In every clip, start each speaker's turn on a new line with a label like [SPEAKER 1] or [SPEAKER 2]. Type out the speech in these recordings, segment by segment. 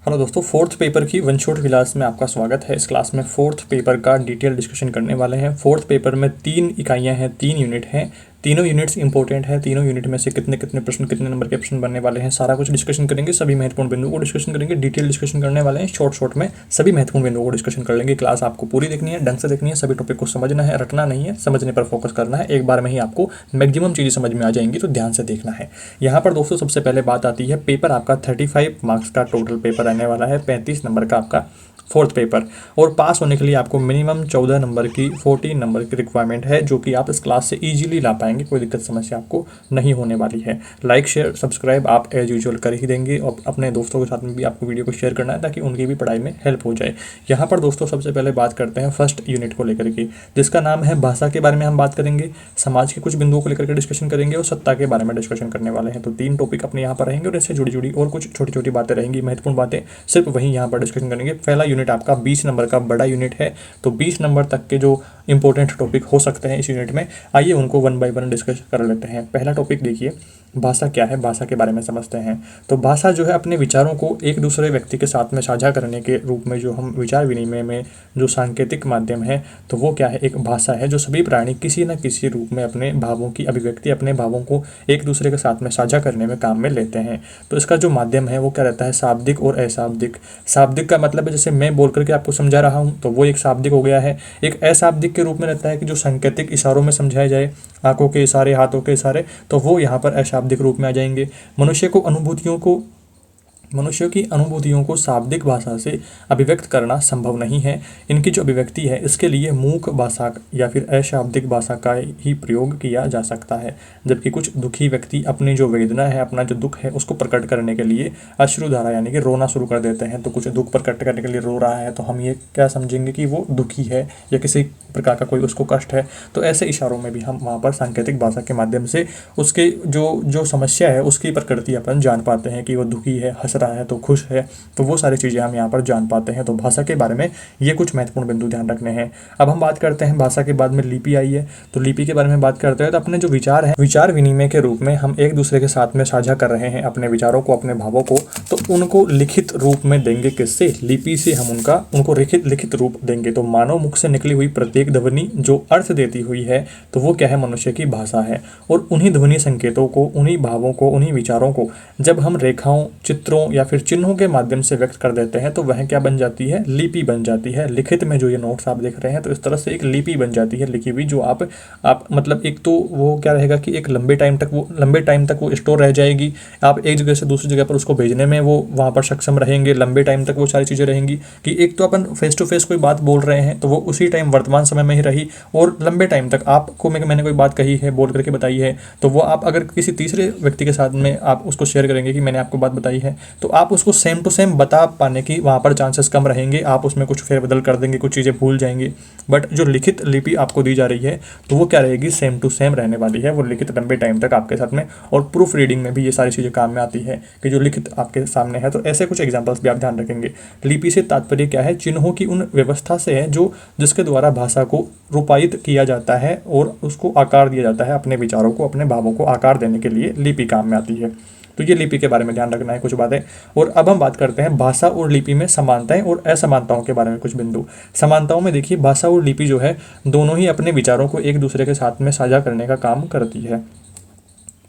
[SPEAKER 1] Hello दोस्तों, fourth paper की one shot class में आपका स्वागत है। इस क्लास में फोर्थ पेपर का डिटेल डिस्कशन करने वाले हैं। फोर्थ पेपर में 3 इकाइयां हैं, 3 यूनिट हैं। तीनों यूनिट्स इंपॉर्टेंट है। तीनों यूनिट में से कितने कितने प्रश्न, कितने नंबर के प्रश्न बनने वाले हैं, सारा कुछ डिस्कशन करेंगे। सभी महत्वपूर्ण बिंदुओं को डिस्कशन करेंगे, डिटेल डिस्कशन करने वाले हैं। शॉर्ट में सभी महत्वपूर्ण बिंदुओं को डिस्कशन कर लेंगे। क्लास आपको पूरी देखनी है, ढंग से देखनी है, सभी टॉपिक को समझना है, रटना नहीं है, समझने पर फोकस करना है। एक बार में ही आपको मैक्सिमम चीज़ें समझ में आ जाएंगी, तो ध्यान से देखना है। यहाँ पर दोस्तों सबसे पहले बात आती है, पेपर आपका 35 मार्क्स का टोटल पेपर रहने वाला है, 35 नंबर का आपका फोर्थ पेपर। और पास होने के लिए आपको मिनिमम 14 नंबर की 14 नंबर की रिक्वायरमेंट है, जो कि आप इस क्लास से इजीली ला पाएंगे। कोई दिक्कत समस्या आपको नहीं होने वाली है। लाइक शेयर सब्सक्राइब आप एज यूजुअल कर ही देंगे, और अपने दोस्तों के साथ में भी आपको वीडियो को शेयर करना है, ताकि उनकी भी पढ़ाई में हेल्प हो जाए। यहाँ पर दोस्तों सबसे पहले बात करते हैं फर्स्ट यूनिट को लेकर के, जिसका नाम है भाषा के बारे में हम बात करेंगे, समाज के कुछ बिंदुओं को लेकर के डिस्कशन करेंगे, और सत्ता के बारे में डिस्कशन करने वाले हैं। तो 3 टॉपिक अपने यहाँ पर रहेंगे, और इससे जुड़ी जुड़ी और कुछ छोटी छोटी बातें रहेंगी, महत्वपूर्ण बातें सिर्फ वहीं यहाँ पर डिस्कशन करेंगे। पहला यूनिट आपका 20 नंबर का बड़ा यूनिट है, तो 20 नंबर तक के जो इंपॉर्टेंट टॉपिक हो सकते हैं इस यूनिट में, आइए उनको वन बाय वन डिस्कस कर लेते हैं। पहला टॉपिक देखिए, भाषा क्या है, भाषा के बारे में समझते हैं। तो भाषा जो है अपने विचारों को एक दूसरे व्यक्ति के साथ में साझा करने के रूप में, जो हम विचार विनिमय में जो सांकेतिक माध्यम है, तो वो क्या है, एक भाषा है, जो सभी प्राणी किसी न किसी रूप में अपने भावों की अभिव्यक्ति, अपने भावों को एक दूसरे के साथ में साझा करने में काम में लेते हैं। तो इसका जो माध्यम है वो क्या रहता है, शाब्दिक और अशाब्दिक। शाब्दिक का मतलब है जैसे मैं बोल करके आपको समझा रहा हूँ, तो वो एक शाब्दिक हो गया है। एक अशाब्दिक के रूप में रहता है कि जो सांकेतिक इशारों में समझाया जाए, आंखों के इशारे, हाथों के इशारे, तो वो यहाँ पर अशाब्दिक रूप में आ जाएंगे। मनुष्य की अनुभूतियों को शाब्दिक भाषा से अभिव्यक्त करना संभव नहीं है। इनकी जो अभिव्यक्ति है, इसके लिए मूक भाषा या फिर अशाब्दिक भाषा का ही प्रयोग किया जा सकता है। जबकि कुछ दुखी व्यक्ति अपनी जो वेदना है, अपना जो दुख है, उसको प्रकट करने के लिए अश्रुधारा यानी कि रोना शुरू कर देते हैं। तो कुछ दुख प्रकट करने के लिए रो रहा है, तो हम ये क्या समझेंगे कि वो दुखी है या किसी प्रकार का कोई उसको कष्ट है। तो ऐसे इशारों में भी हम वहाँ पर सांकेतिक भाषा के माध्यम से उसके जो समस्या है उसकी प्रकृति अपन जान पाते हैं, कि वो दुखी है, हंस रहा है, तो खुश है। तो वो सारी चीज़ें हम यहाँ पर जान पाते हैं। तो भाषा के बारे में ये कुछ महत्वपूर्ण बिंदु ध्यान रखने हैं। अब हम बात करते हैं भाषा के बाद में लिपि आई है, तो लिपि के बारे में बात करते हैं। तो अपने जो विचार हैं, विचार विनिमय के रूप में हम एक दूसरे के साथ में साझा कर रहे हैं अपने विचारों को, अपने भावों को, तो उनको लिखित रूप में देंगे। किससे? लिपि से हम उनको लिखित रूप देंगे। तो मानव मुख से निकली हुई प्रत्येक ध्वनि जो अर्थ देती हुई है, तो वो क्या है, मनुष्य की भाषा है। और उन्हीं ध्वनि संकेतों को, उन्हीं भावों को, उन्हीं विचारों को जब हम रेखाओं, चित्रों या फिर चिन्हों के माध्यम से व्यक्त कर देते हैं, तो वह क्या बन जाती है, लिपि बन जाती है। लिखित में जो ये नोट्स आप देख रहे हैं, तो इस तरह से एक लिपि बन जाती है लिखी हुई, जो आप मतलब एक तो वो क्या रहेगा कि एक लंबे टाइम तक वो स्टोर रह जाएगी। आप एक जगह से दूसरी जगह पर उसको भेजने में वो वहाँ पर सक्षम रहेंगे, लंबे टाइम तक वो सारी चीज़ें रहेंगी। कि एक तो अपन फेस टू फेस कोई बात बोल रहे हैं, तो वो उसी टाइम वर्तमान समय में ही रही, और लंबे टाइम तक आपको मैंने कोई बात कही है, बोल करके बताई है, तो वो आप अगर किसी तीसरे व्यक्ति के साथ में आप उसको शेयर करेंगे कि मैंने आपको बात बताई है, तो आप उसको सेम टू सेम बता पाने की वहाँ पर चांसेस कम रहेंगे। आप उसमें कुछ फेरबदल कर देंगे, कुछ चीज़ें भूल जाएंगे। बट जो लिखित लिपि आपको दी जा रही है, तो वो क्या रहेगी, सेम टू सेम रहने वाली है। वो लिखित लंबे टाइम तक आपके साथ में, और प्रूफ रीडिंग में भी ये सारी चीज़ें काम में आती है, कि जो लिखित आपके सामने है। तो ऐसे कुछ एग्जाम्पल्स भी आप ध्यान रखेंगे। लिपि से तात्पर्य क्या है, चिन्हों की उन व्यवस्था से है जिसके द्वारा भाषा को रूपायित किया जाता है और उसको आकार दिया जाता है। अपने विचारों को, अपने भावों को आकार देने के लिए लिपि काम में आती है। तो ये लिपि के बारे में ध्यान रखना है कुछ बातें। और अब हम बात करते हैं भाषा और लिपि में समानताएं और असमानताओं के बारे में कुछ बिंदु। समानताओं में देखिए, भाषा और लिपि जो है, दोनों ही अपने विचारों को एक दूसरे के साथ में साझा करने का काम करती है।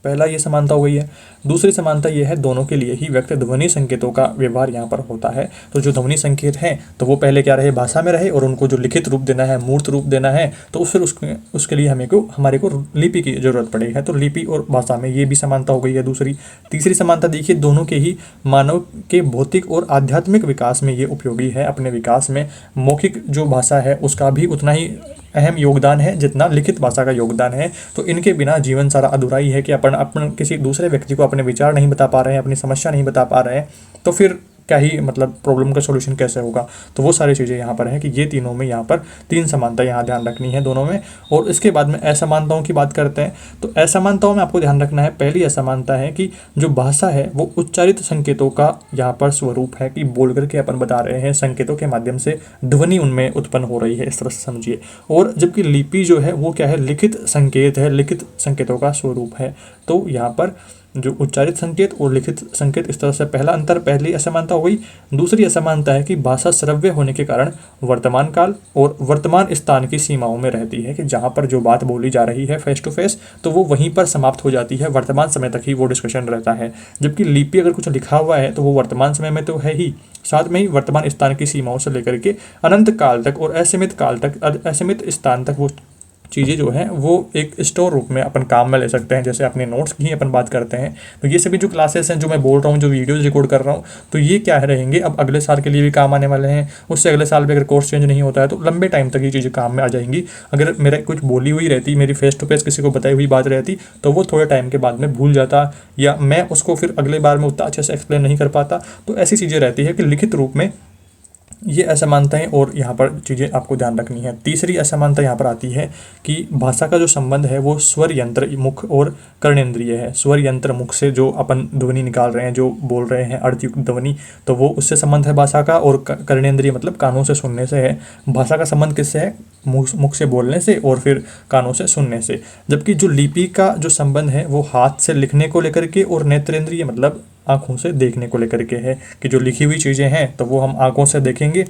[SPEAKER 1] पहला ये समानता हो गई है। दूसरी समानता ये है, दोनों के लिए ही व्यक्त ध्वनि संकेतों का व्यवहार यहाँ पर होता है। तो जो ध्वनि संकेत हैं, तो वो पहले क्या रहे, भाषा में रहे, और उनको जो लिखित रूप देना है, मूर्त रूप देना है, तो फिर उसके लिए हमारे को लिपि की जरूरत पड़ी है। तो लिपि और भाषा में ये भी समानता हो गई है दूसरी। तीसरी समानता देखिए, दोनों के ही मानव के भौतिक और आध्यात्मिक विकास में ये उपयोगी है। अपने विकास में मौखिक जो भाषा है उसका भी उतना ही अहम योगदान है जितना लिखित भाषा का योगदान है। तो इनके बिना जीवन सारा अधूरा ही है, कि अपन किसी दूसरे व्यक्ति को अपने विचार नहीं बता पा रहे हैं, अपनी समस्या नहीं बता पा रहे हैं, तो फिर क्या ही मतलब प्रॉब्लम का सॉल्यूशन कैसे होगा। तो वो सारी चीज़ें यहाँ पर हैं, कि ये तीनों में यहाँ पर 3 समानता यहाँ ध्यान रखनी है दोनों में। और इसके बाद में असमानताओं की बात करते हैं। तो असमानताओं में आपको ध्यान रखना है, पहली असमानता है कि जो भाषा है वो उच्चारित संकेतों का यहाँ पर स्वरूप है, कि बोल करके अपन बता रहे हैं, संकेतों के माध्यम से ध्वनि उनमें उत्पन्न हो रही है, इस तरह से समझिए। और जबकि लिपि जो है वो क्या है, लिखित संकेत है, लिखित संकेतों का स्वरूप है। तो यहाँ पर जो उच्चारित संकेत और लिखित संकेत, इस तरह से पहला अंतर, पहली असमानता हो गई। दूसरी असमानता है कि भाषा श्रव्य होने के कारण वर्तमान काल और वर्तमान स्थान की सीमाओं में रहती है, कि जहाँ पर जो बात बोली जा रही है फेस टू फेस, तो वो वहीं पर समाप्त हो जाती है, वर्तमान समय तक ही वो डिस्कशन रहता है। जबकि लिपि अगर कुछ लिखा हुआ है तो वो वर्तमान समय में तो है ही, साथ में ही वर्तमान स्थान की सीमाओं से लेकर के अनंत काल तक और असीमित काल तक, असीमित स्थान तक वो चीज़ें जो हैं वो एक स्टोर रूप में अपन काम में ले सकते हैं। जैसे अपने नोट्स की अपन बात करते हैं, तो ये सभी जो क्लासेस हैं जो मैं बोल रहा हूँ, जो वीडियोज़ रिकॉर्ड कर रहा हूँ, तो ये क्या है रहेंगे अब अगले साल के लिए भी काम आने वाले हैं। उससे अगले साल भी अगर कोर्स चेंज नहीं होता है तो लंबे टाइम तक ये चीज़ें काम में आ जाएंगी। अगर मेरा कुछ बोली हुई रहती, मेरी फेस टू फेस किसी को बताई हुई बात रहती, तो वो थोड़े टाइम के बाद में भूल जाता, या मैं उसको फिर अगले बार में उतना अच्छे से एक्सप्लेन नहीं कर पाता। तो ऐसी चीज़ें रहती है कि लिखित रूप में ये असमानताएं और यहाँ पर चीज़ें आपको ध्यान रखनी है। तीसरी असमानता यहाँ पर आती है कि भाषा का जो संबंध है वो स्वर यंत्र, मुख और कर्णेंद्रिय है। स्वर यंत्र, मुख से जो अपन ध्वनि निकाल रहे हैं, जो बोल रहे हैं अर्थयुक्त ध्वनि, तो वो उससे संबंध है भाषा का। और कर्णेंद्रिय मतलब कानों से सुनने से है। भाषा का संबंध किससे है? मुख से बोलने से और फिर कानों से सुनने से। जबकि जो लिपि का जो संबंध है वो हाथ से लिखने को लेकर के और नेत्रेंद्रिय मतलब आँखों से देखने को लेकर के है, कि जो लिखी हुई चीज़ें हैं तो वो हम आँखों से देखेंगे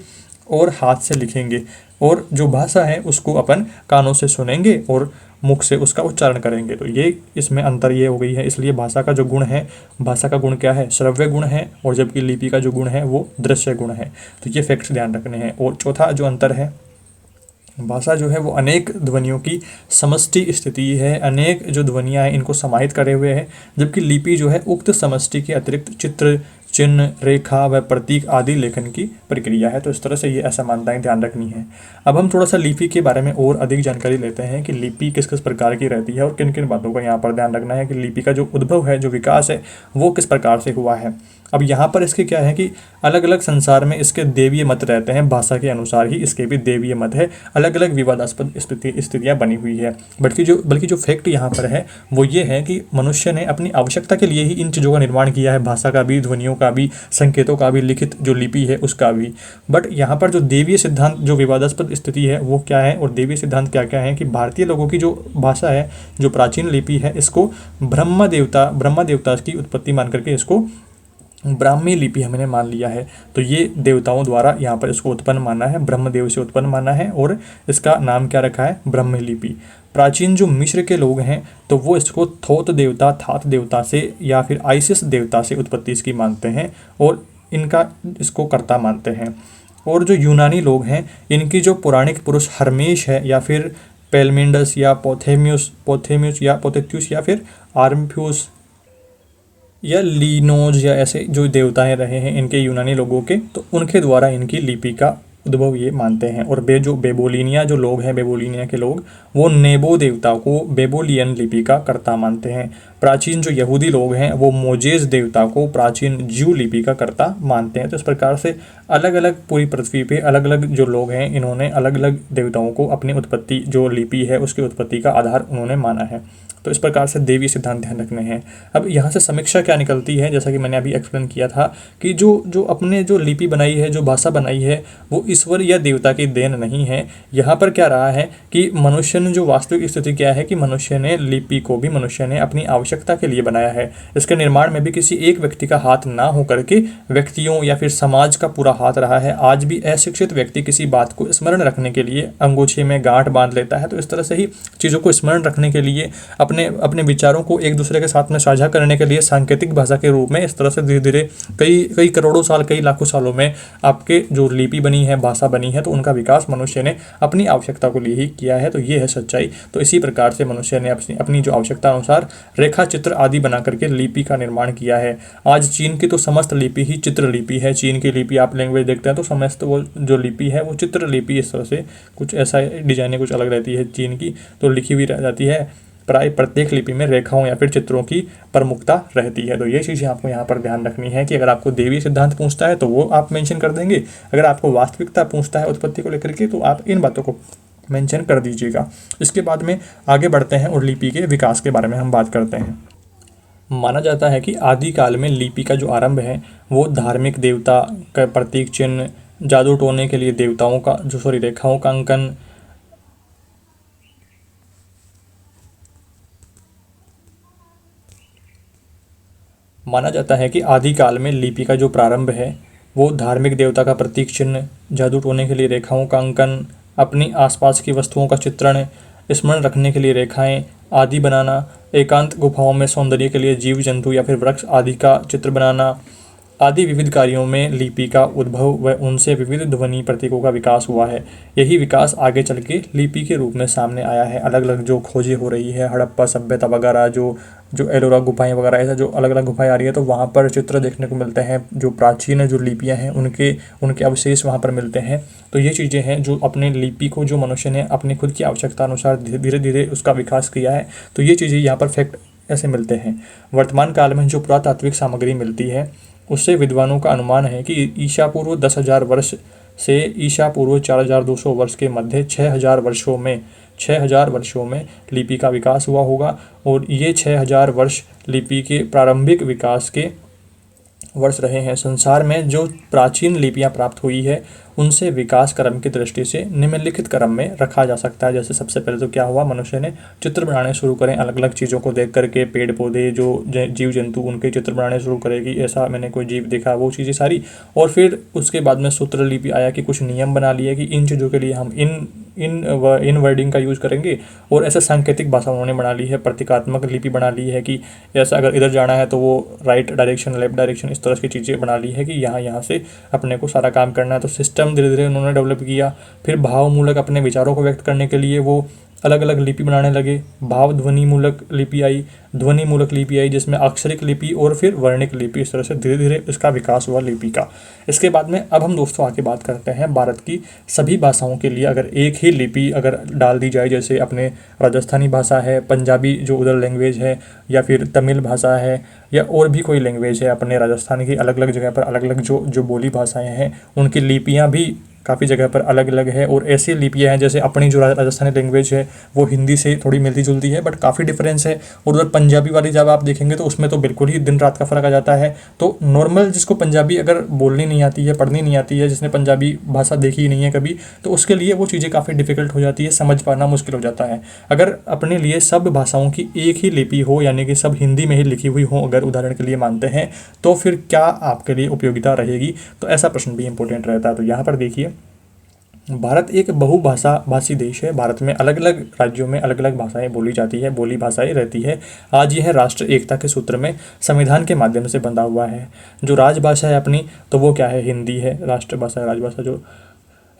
[SPEAKER 1] और हाथ से लिखेंगे, और जो भाषा है उसको अपन कानों से सुनेंगे और मुख से उसका उच्चारण करेंगे। तो ये इसमें अंतर ये हो गई है। इसलिए भाषा का जो गुण है, भाषा का गुण क्या है? श्रव्य गुण है, और जबकि लिपि का जो गुण है वो दृश्य गुण है। तो ये फैक्ट्स ध्यान रखने हैं। और चौथा जो अंतर है, भाषा जो है वो अनेक ध्वनियों की समष्टि स्थिति है, अनेक जो ध्वनियाँ हैं इनको समाहित करे हुए है। जबकि लिपि जो है उक्त समष्टि के अतिरिक्त चित्र, चिन्ह, रेखा व प्रतीक आदि लेखन की प्रक्रिया है। तो इस तरह से ये असमानताएं ध्यान रखनी है। अब हम थोड़ा सा लिपि के बारे में और अधिक जानकारी लेते हैं कि लिपि किस किस प्रकार की रहती है और किन किन बातों का यहाँ पर ध्यान रखना है, कि लिपि का जो उद्भव है, जो विकास है, वो किस प्रकार से हुआ है। अब यहाँ पर इसके क्या है कि अलग अलग संसार में इसके देवीय मत रहते हैं, भाषा के अनुसार ही इसके भी देवीय मत है, अलग अलग विवादास्पद स्थितियाँ बनी हुई है। बल्कि जो फैक्ट यहाँ पर है वो ये है कि मनुष्य ने अपनी आवश्यकता के लिए ही इन चीज़ों का निर्माण किया है, भाषा का भी, ध्वनियों का भी, संकेतों का भी, लिखित जो लिपि है उसका भी। बट यहाँ पर जो देवीय सिद्धांत, जो विवादास्पद स्थिति है वो क्या है, और देवीय सिद्धांत क्या क्या है, कि भारतीय लोगों की जो भाषा है, जो प्राचीन लिपि है, इसको ब्रह्म देवता की उत्पत्ति मान करके इसको ब्राह्मी लिपि हमने मान लिया है। तो ये देवताओं द्वारा यहाँ पर इसको उत्पन्न माना है, ब्रह्मदेव से उत्पन्न माना है, और इसका नाम क्या रखा है? ब्रह्मी लिपि। प्राचीन जो मिस्र के लोग हैं तो वो इसको थोत देवता, थात देवता से या फिर आइसिस देवता से उत्पत्ति इसकी मानते हैं, और इनका इसको कर्ता मानते हैं। और जो यूनानी लोग हैं, इनकी जो पौराणिक पुरुष हर्मेश है, या फिर पेलमिंडस या पोथेम्यूस या पोथेत्यूस या फिर आर्म्फ्यूस या लीनोज या ऐसे जो देवताएं रहे हैं इनके, यूनानी लोगों के, तो उनके द्वारा इनकी लिपि का उद्भव ये मानते हैं। और जो बेबोलिनिया जो लोग हैं, बेबोलिनिया के लोग, वो नेबो देवता को बेबोलियन लिपि का कर्ता मानते हैं। प्राचीन जो यहूदी लोग हैं वो मोजेस देवता को प्राचीन ज्यू लिपि का कर्ता मानते हैं। तो इस प्रकार से अलग अलग पूरी पृथ्वी पे अलग अलग जो लोग हैं, इन्होंने अलग अलग देवताओं को अपनी उत्पत्ति, जो लिपि है उसकी उत्पत्ति का आधार उन्होंने माना है। तो इस प्रकार से देवी सिद्धांत ध्यान रखने हैं। अब यहाँ से समीक्षा क्या निकलती है, जैसा कि मैंने अभी एक्सप्लेन किया था कि जो अपने जो लिपि बनाई है, जो भाषा बनाई है, वो ईश्वर या देवता की देन नहीं है। यहाँ पर क्या रहा है कि मनुष्य ने, जो वास्तविक स्थिति क्या है कि मनुष्य ने लिपि को भी मनुष्य ने अपनी आवश्यकता के लिए बनाया है। इसके निर्माण में भी किसी एक व्यक्ति का हाथ ना हो करके व्यक्तियों या फिर समाज का पूरा हाथ रहा है। आज भी अशिक्षित व्यक्ति किसी बात को स्मरण रखने के लिए अंगूछे में गांठ बांध लेता है। तो इस तरह से ही चीज़ों को स्मरण रखने के लिए, अपने विचारों को एक दूसरे के साथ में साझा करने के लिए सांकेतिक भाषा के रूप में इस तरह से धीरे धीरे कई करोड़ों साल, कई लाखों सालों में आपके जो लिपि बनी है, भाषा बनी है, तो उनका विकास मनुष्य ने अपनी आवश्यकता को लिए ही किया है। तो ये है सच्चाई। तो इसी प्रकार से मनुष्य ने अपनी जो आवश्यकता अनुसार रेखा, चित्र आदि बना करके लिपि का निर्माण किया है। आज चीन की तो समस्त लिपि ही चित्र लिपि है। चीन की लिपि आप लैंग्वेज देखते हैं तो समस्त वो जो लिपि है वो चित्र लिपि, इस तरह से कुछ ऐसा डिजाइने कुछ अलग रहती है चीन की, तो लिखी हुई रह जाती है। प्राय प्रत्येक लिपि में रेखाओं या फिर चित्रों की प्रमुखता रहती है। तो ये चीज़ें आपको यहाँ पर ध्यान रखनी है कि अगर आपको देवी सिद्धांत पूछता है तो वो आप मेंशन कर देंगे, अगर आपको वास्तविकता पूछता है उत्पत्ति को लेकर के तो आप इन बातों को मेंशन कर दीजिएगा। इसके बाद में आगे बढ़ते हैं और लिपि के विकास के बारे में हम बात करते हैं। माना जाता है कि आदिकाल में लिपि का जो आरंभ है वो धार्मिक देवता का प्रतीक चिन्ह, जादू टोने के लिए देवताओं का रेखाओं का अंकन, माना जाता है कि आदिकाल में लिपि का जो प्रारंभ है वो धार्मिक देवता का प्रतीक चिन्ह, जादू टोने के लिए रेखाओं का अंकन, अपनी आसपास की वस्तुओं का चित्रण, स्मरण रखने के लिए रेखाएं आदि बनाना, एकांत गुफाओं में सौंदर्य के लिए जीव जंतु या फिर वृक्ष आदि का चित्र बनाना आदि विविध कार्यों में लिपि का उद्भव व उनसे विविध ध्वनि प्रतीकों का विकास हुआ है। यही विकास आगे चल के लिपि के रूप में सामने आया है। अलग अलग जो खोजें हो रही है, हड़प्पा सभ्यता वगैरह, जो जो एलोरा गुफाएं वगैरह, ऐसा जो अलग अलग गुफाएं आ रही है तो वहाँ पर चित्र देखने को मिलते हैं। जो प्राचीन जो लिपियाँ हैं उनके उनके अवशेष वहाँ पर मिलते हैं। तो ये चीज़ें हैं जो अपने लिपि को जो मनुष्य ने अपनी खुद की आवश्यकता अनुसार धीरे धीरे उसका विकास किया है। तो ये चीज़ें यहाँ पर फैक्ट ऐसे मिलते हैं। वर्तमान काल में जो पुरातात्विक सामग्री मिलती है उससे विद्वानों का अनुमान है कि ईसा पूर्व 10,000 वर्ष से ईसा पूर्व 4,200 वर्ष के मध्य 6,000 वर्षों में लिपि का विकास हुआ होगा। और ये 6,000 वर्ष लिपि के प्रारंभिक विकास के वर्ष रहे हैं। संसार में जो प्राचीन लिपियां प्राप्त हुई है उनसे विकास क्रम की दृष्टि से निम्नलिखित क्रम में रखा जा सकता है। जैसे सबसे पहले तो क्या हुआ, मनुष्य ने चित्र बनाने शुरू करें, अलग अलग चीज़ों को देख करके, पेड़ पौधे, जो जीव जंतु, उनके चित्र बनाने शुरू करेगी, ऐसा मैंने कोई जीव देखा, वो चीज़ें सारी। और फिर उसके बाद में सूत्र लिपि आया कि कुछ नियम बना लिए कि इन चीज़ों के लिए हम इन वर्डिंग का यूज़ करेंगे। और ऐसे सांकेतिक भाषा उन्होंने बना ली है, प्रतीकात्मक लिपि बना ली है कि ऐसा अगर इधर जाना है तो वो राइट डायरेक्शन, लेफ्ट डायरेक्शन, इस तरह की चीज़ें बना ली है कि यहाँ से अपने को सारा काम करना है। तो सिस्टम धीरे धीरे उन्होंने डेवलप किया। फिर भावमूलक अपने विचारों को व्यक्त करने के लिए वो अलग अलग लिपि बनाने लगे। भाव ध्वनि मूलक लिपि आई, ध्वनि मूलक लिपि आई, जिसमें अक्षरिक लिपि और फिर वर्णिक लिपि, इस तरह से धीरे धीरे इसका विकास हुआ लिपि का। इसके बाद में अब हम दोस्तों आगे बात करते हैं भारत की सभी भाषाओं के लिए अगर एक ही लिपि अगर डाल दी जाए, जैसे अपने राजस्थानी भाषा है, पंजाबी जो उधर लैंग्वेज है, या फिर तमिल भाषा है, या और भी कोई लैंग्वेज है अपने राजस्थान की, अलग अलग जगह पर अलग अलग जो बोली भाषाएँ हैं उनकी लिपियाँ भी काफ़ी जगह पर अलग अलग है। और ऐसी लिपियाँ हैं जैसे अपनी जो राजस्थानी लैंग्वेज है वो हिंदी से थोड़ी मिलती जुलती है बट काफ़ी डिफरेंस है। और उधर पंजाबी वाली जब आप देखेंगे तो उसमें तो बिल्कुल ही दिन रात का फ़र्क आ जाता है। तो नॉर्मल जिसको पंजाबी अगर बोलनी नहीं आती है, पढ़नी नहीं आती है, जिसने पंजाबी भाषा देखी ही नहीं है कभी, तो उसके लिए वो चीज़ें काफ़ी डिफ़िकल्ट हो जाती है, समझ पाना मुश्किल हो जाता है। अगर अपने लिए सब भाषाओं की एक ही लिपि हो, यानी कि सब हिंदी में ही लिखी हुई हो, अगर उदाहरण के लिए मानते हैं, तो फिर क्या आपके लिए उपयोगिता रहेगी? तो ऐसा प्रश्न भी इंपॉर्टेंट रहता है। तो यहाँ पर देखिए, भारत एक बहुभाषा भाषी देश है। भारत में अलग अलग राज्यों में अलग अलग भाषाएं बोली जाती है, बोली भाषाएं रहती है। आज यह राष्ट्र एकता के सूत्र में संविधान के माध्यम से बंधा हुआ है। जो राजभाषा है अपनी, तो वो क्या है? हिंदी है। राष्ट्रभाषा, राजभाषा जो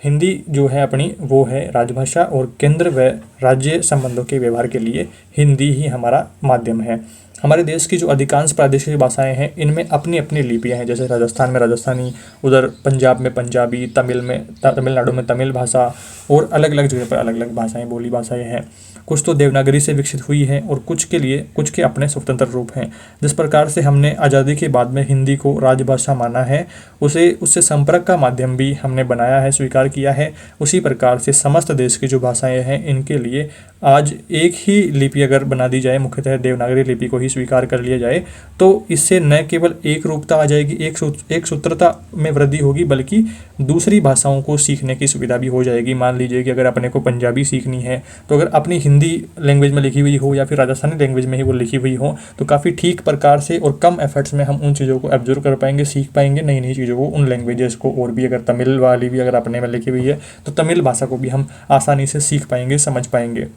[SPEAKER 1] हिंदी जो है अपनी, वो है राजभाषा। और केंद्र व राज्य संबंधों के व्यवहार के लिए हिंदी ही हमारा माध्यम है। हमारे देश की जो अधिकांश प्रादेशिक भाषाएं हैं इनमें अपनी अपनी लिपियां हैं। जैसे राजस्थान में राजस्थानी, उधर पंजाब में पंजाबी, तमिलनाडु में तमिल भाषा, और अलग अलग जगह पर अलग अलग भाषाएं, बोली भाषाएं हैं। कुछ तो देवनागरी से विकसित हुई हैं और कुछ के अपने स्वतंत्र रूप हैं। जिस प्रकार से हमने आज़ादी के बाद में हिंदी को राजभाषा माना है, उससे संपर्क का माध्यम भी हमने बनाया है, स्वीकार किया है। उसी प्रकार से समस्त देश की जो भाषाएं हैं इनके लिए आज एक ही लिपि अगर बना दी जाए, मुख्यतः देवनागरी लिपि को ही स्वीकार कर लिया जाए, तो इससे न केवल एक रूपता आ जाएगी, एक सूत्रता में वृद्धि होगी, बल्कि दूसरी भाषाओं को सीखने की सुविधा भी हो जाएगी। मान लीजिए कि अगर अपने को पंजाबी सीखनी है, तो अगर अपनी हिंदी लैंग्वेज में लिखी हुई हो या फिर राजस्थानी लैंग्वेज में ही वो लिखी हुई हो, तो काफ़ी ठीक प्रकार से और कम एफर्ट्स में हम उन चीज़ों को एब्जॉर्व कर पाएंगे, सीख पाएंगे नई नई चीज़ों को, उन लैंग्वेजेस को। और भी अगर तमिल वाली भी अगर अपने में लिखी हुई है तो तमिल भाषा को भी हम आसानी से सीख पाएंगे, समझ पाएंगे।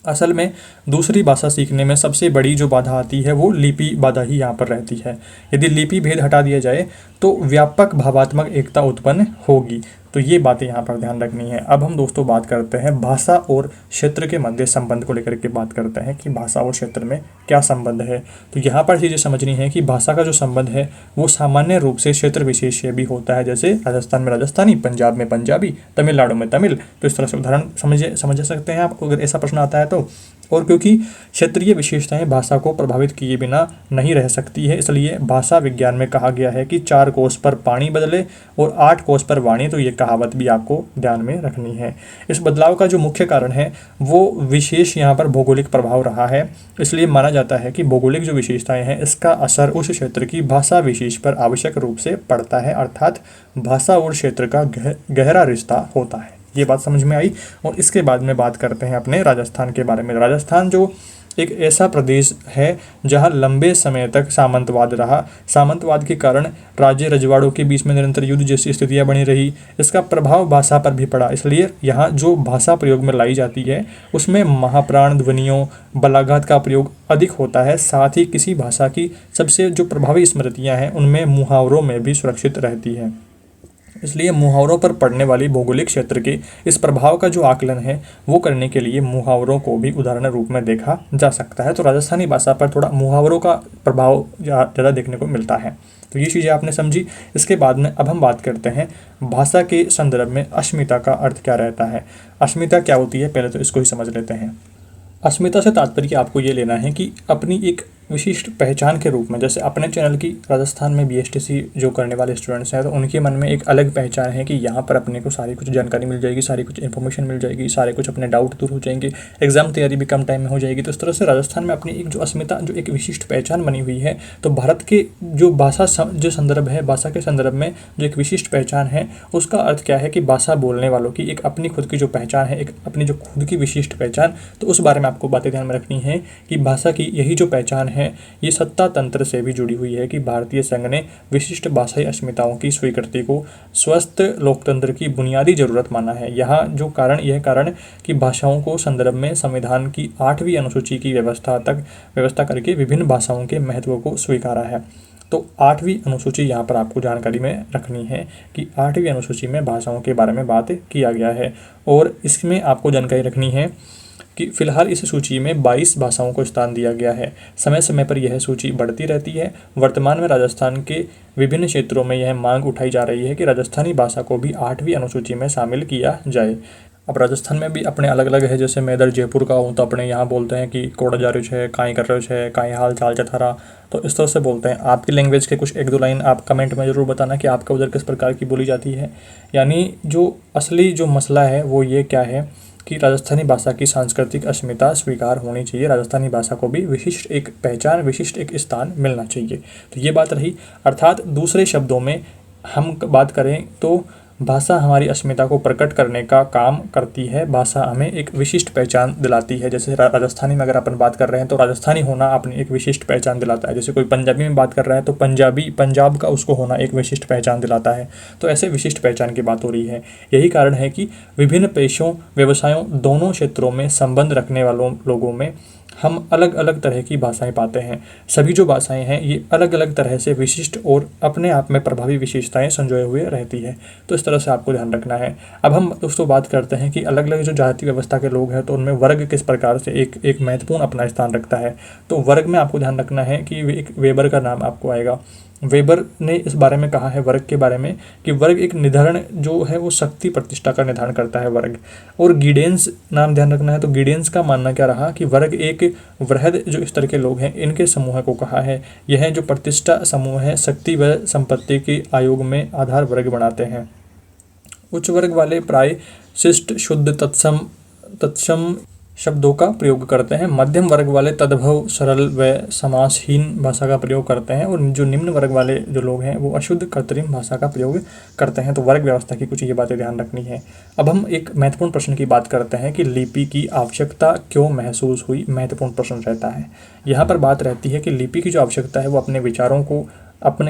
[SPEAKER 1] असल में दूसरी भाषा सीखने में सबसे बड़ी जो बाधा आती है वो लिपि बाधा ही यहाँ पर रहती है। यदि लिपि भेद हटा दिया जाए तो व्यापक भावात्मक एकता उत्पन्न होगी। तो ये बातें यहाँ पर ध्यान रखनी है। अब हम दोस्तों बात करते हैं भाषा और क्षेत्र के मध्य संबंध को लेकर के बात करते हैं कि भाषा और क्षेत्र में क्या संबंध है। तो यहाँ पर चीज़ें समझनी है कि भाषा का जो संबंध है वो सामान्य रूप से क्षेत्र विशेष भी होता है। जैसे राजस्थान में राजस्थानी, पंजाब में पंजाबी, तमिलनाडु में तमिल। तो इस तरह से उदाहरण समझ सकते हैं आप अगर ऐसा प्रश्न आता है तो। और क्योंकि क्षेत्रीय विशेषताएं भाषा को प्रभावित किए बिना नहीं रह सकती है, इसलिए भाषा विज्ञान में कहा गया है कि 4 कोस पर पानी बदले और 8 कोस पर वाणी। तो ये कहावत भी आपको ध्यान में रखनी है। इस बदलाव का जो मुख्य कारण है वो विशेष यहाँ पर भौगोलिक प्रभाव रहा है। इसलिए माना जाता है कि भौगोलिक जो विशेषताएं हैं इसका असर उस क्षेत्र की भाषा विशेष पर आवश्यक रूप से पड़ता है, अर्थात भाषा और क्षेत्र का गहरा रिश्ता होता है। ये बात समझ में आई। और इसके बाद में बात करते हैं अपने राजस्थान के बारे में। राजस्थान जो एक ऐसा प्रदेश है जहां लंबे समय तक सामंतवाद रहा। सामंतवाद के कारण राज्य रजवाड़ों के बीच में निरंतर युद्ध जैसी स्थितियां बनी रही। इसका प्रभाव भाषा पर भी पड़ा, इसलिए यहाँ जो भाषा प्रयोग में लाई जाती है उसमें महाप्राण ध्वनियों, बलाघात का प्रयोग अधिक होता है। साथ ही किसी भाषा की सबसे जो प्रभावी स्मृतियाँ हैं उनमें मुहावरों में भी सुरक्षित रहती है। इसलिए मुहावरों पर पड़ने वाली भौगोलिक क्षेत्र के इस प्रभाव का जो आकलन है वो करने के लिए मुहावरों को भी उदाहरण रूप में देखा जा सकता है। तो राजस्थानी भाषा पर थोड़ा मुहावरों का प्रभाव ज़्यादा देखने को मिलता है। तो ये चीज़ें आपने समझी। इसके बाद में अब हम बात करते हैं भाषा के संदर्भ में अस्मिता का अर्थ क्या रहता है। अस्मिता क्या होती है, पहले तो इसको ही समझ लेते हैं। अस्मिता से तात्पर्य आपको ये लेना है कि अपनी एक विशिष्ट पहचान के रूप में, जैसे अपने चैनल की राजस्थान में बीएसटीसी जो करने वाले स्टूडेंट्स हैं तो उनके मन में एक अलग पहचान है कि यहाँ पर अपने को सारी कुछ जानकारी मिल जाएगी, सारी कुछ इन्फॉर्मेशन मिल जाएगी, सारे कुछ अपने डाउट दूर हो जाएंगे, एग्जाम तैयारी भी कम टाइम में हो जाएगी। तो इस तरह से राजस्थान में अपनी एक जो अस्मिता, जो एक विशिष्ट पहचान बनी हुई है। तो भारत के जो भाषा जो संदर्भ है, भाषा के संदर्भ में जो एक विशिष्ट पहचान है उसका अर्थ क्या है कि भाषा बोलने वालों की एक अपनी खुद की जो पहचान है, एक अपनी जो खुद की विशिष्ट पहचान, तो उस बारे में आपको बातें ध्यान में रखनी है कि भाषा की यही जो पहचान है ये सत्ता तंत्र से भी जुड़ी हुई है कि भारतीय संघ ने विशिष्ट भाषाई अस्मिताओं की स्वीकृति को स्वस्थ लोकतंत्र की बुनियादी जरूरत माना है। यहाँ जो कारण, यह कारण कि भाषाओं को संदर्भ में संविधान की 8वीं अनुसूची की व्यवस्था करके विभिन्न भाषाओं के महत्व को स्वीकारा है। तो 8वीं अनुसूची यहाँ पर आपको जानकारी में रखनी है कि 8वीं अनुसूची में भाषाओं के बारे में बात किया गया है और इसमें आपको जानकारी रखनी है कि फिलहाल इस सूची में 22 भाषाओं को स्थान दिया गया है। समय समय पर यह सूची बढ़ती रहती है। वर्तमान में राजस्थान के विभिन्न क्षेत्रों में यह मांग उठाई जा रही है कि राजस्थानी भाषा को भी 8वीं अनुसूची में शामिल किया जाए। अब राजस्थान में भी अपने अलग अलग है, जैसे मैं इधर जयपुर का हूँ तो अपने यहाँ बोलते हैं कि कोड़ा जा रही है, काई कर रही है, काई हाल चाल चथारा, तो इस तरह से बोलते हैं। आपकी लैंग्वेज के कुछ एक दो लाइन आप कमेंट में ज़रूर बताना कि आपका उधर किस प्रकार की बोली जाती है। यानी जो असली जो मसला है वो ये क्या है कि राजस्थानी भाषा की सांस्कृतिक अस्मिता स्वीकार होनी चाहिए। राजस्थानी भाषा को भी विशिष्ट एक पहचान, विशिष्ट एक स्थान मिलना चाहिए। तो ये बात रही। अर्थात दूसरे शब्दों में हम बात करें तो भाषा हमारी अस्मिता को प्रकट करने का काम करती है। भाषा हमें एक विशिष्ट पहचान दिलाती है। जैसे राजस्थानी में अगर अपन बात कर रहे हैं तो राजस्थानी होना अपनी एक विशिष्ट पहचान दिलाता है। जैसे कोई पंजाबी में बात कर रहा है तो पंजाब का उसको होना एक विशिष्ट पहचान दिलाता है। तो ऐसे विशिष्ट पहचान की बात हो रही है। यही कारण है कि विभिन्न पेशों, व्यवसायों, दोनों क्षेत्रों में संबंध रखने वालों लोगों में हम अलग अलग तरह की भाषाएं पाते हैं। सभी जो भाषाएं हैं ये अलग अलग तरह से विशिष्ट और अपने आप में प्रभावी विशेषताएं संजोए हुए रहती है। तो इस तरह से आपको ध्यान रखना है। अब हम दोस्तों बात करते हैं कि अलग अलग जो जाति व्यवस्था के लोग हैं तो उनमें वर्ग किस प्रकार से एक महत्वपूर्ण अपना स्थान रखता है। तो वर्ग में आपको ध्यान रखना है कि एक वेबर का नाम आपको आएगा। वेबर ने इस बारे में कहा है वर्ग के बारे में कि वर्ग एक निर्धारण जो है वो शक्ति प्रतिष्ठा का निर्धारण करता है वर्ग। और गिडेंस नाम ध्यान रखना है। तो गिडेंस का मानना क्या रहा कि वर्ग एक वृहद जो स्तर के लोग हैं इनके समूह को कहा है। यह जो प्रतिष्ठा समूह है शक्ति व संपत्ति के आयोग में आधार वर्ग बनाते हैं। उच्च वर्ग वाले प्राय शिष्ट, शुद्ध, तत्सम शब्दों का प्रयोग करते हैं। मध्यम वर्ग वाले तद्भव, सरल व समासहीन भाषा का प्रयोग करते हैं। और जो निम्न वर्ग वाले जो लोग हैं वो अशुद्ध, कृत्रिम भाषा का प्रयोग करते हैं। तो वर्ग व्यवस्था की कुछ ये बातें ध्यान रखनी है। अब हम एक महत्वपूर्ण प्रश्न की बात करते हैं कि लिपि की आवश्यकता क्यों महसूस हुई। महत्वपूर्ण प्रश्न रहता है। यहाँ पर बात रहती है कि लिपि की जो आवश्यकता है वो अपने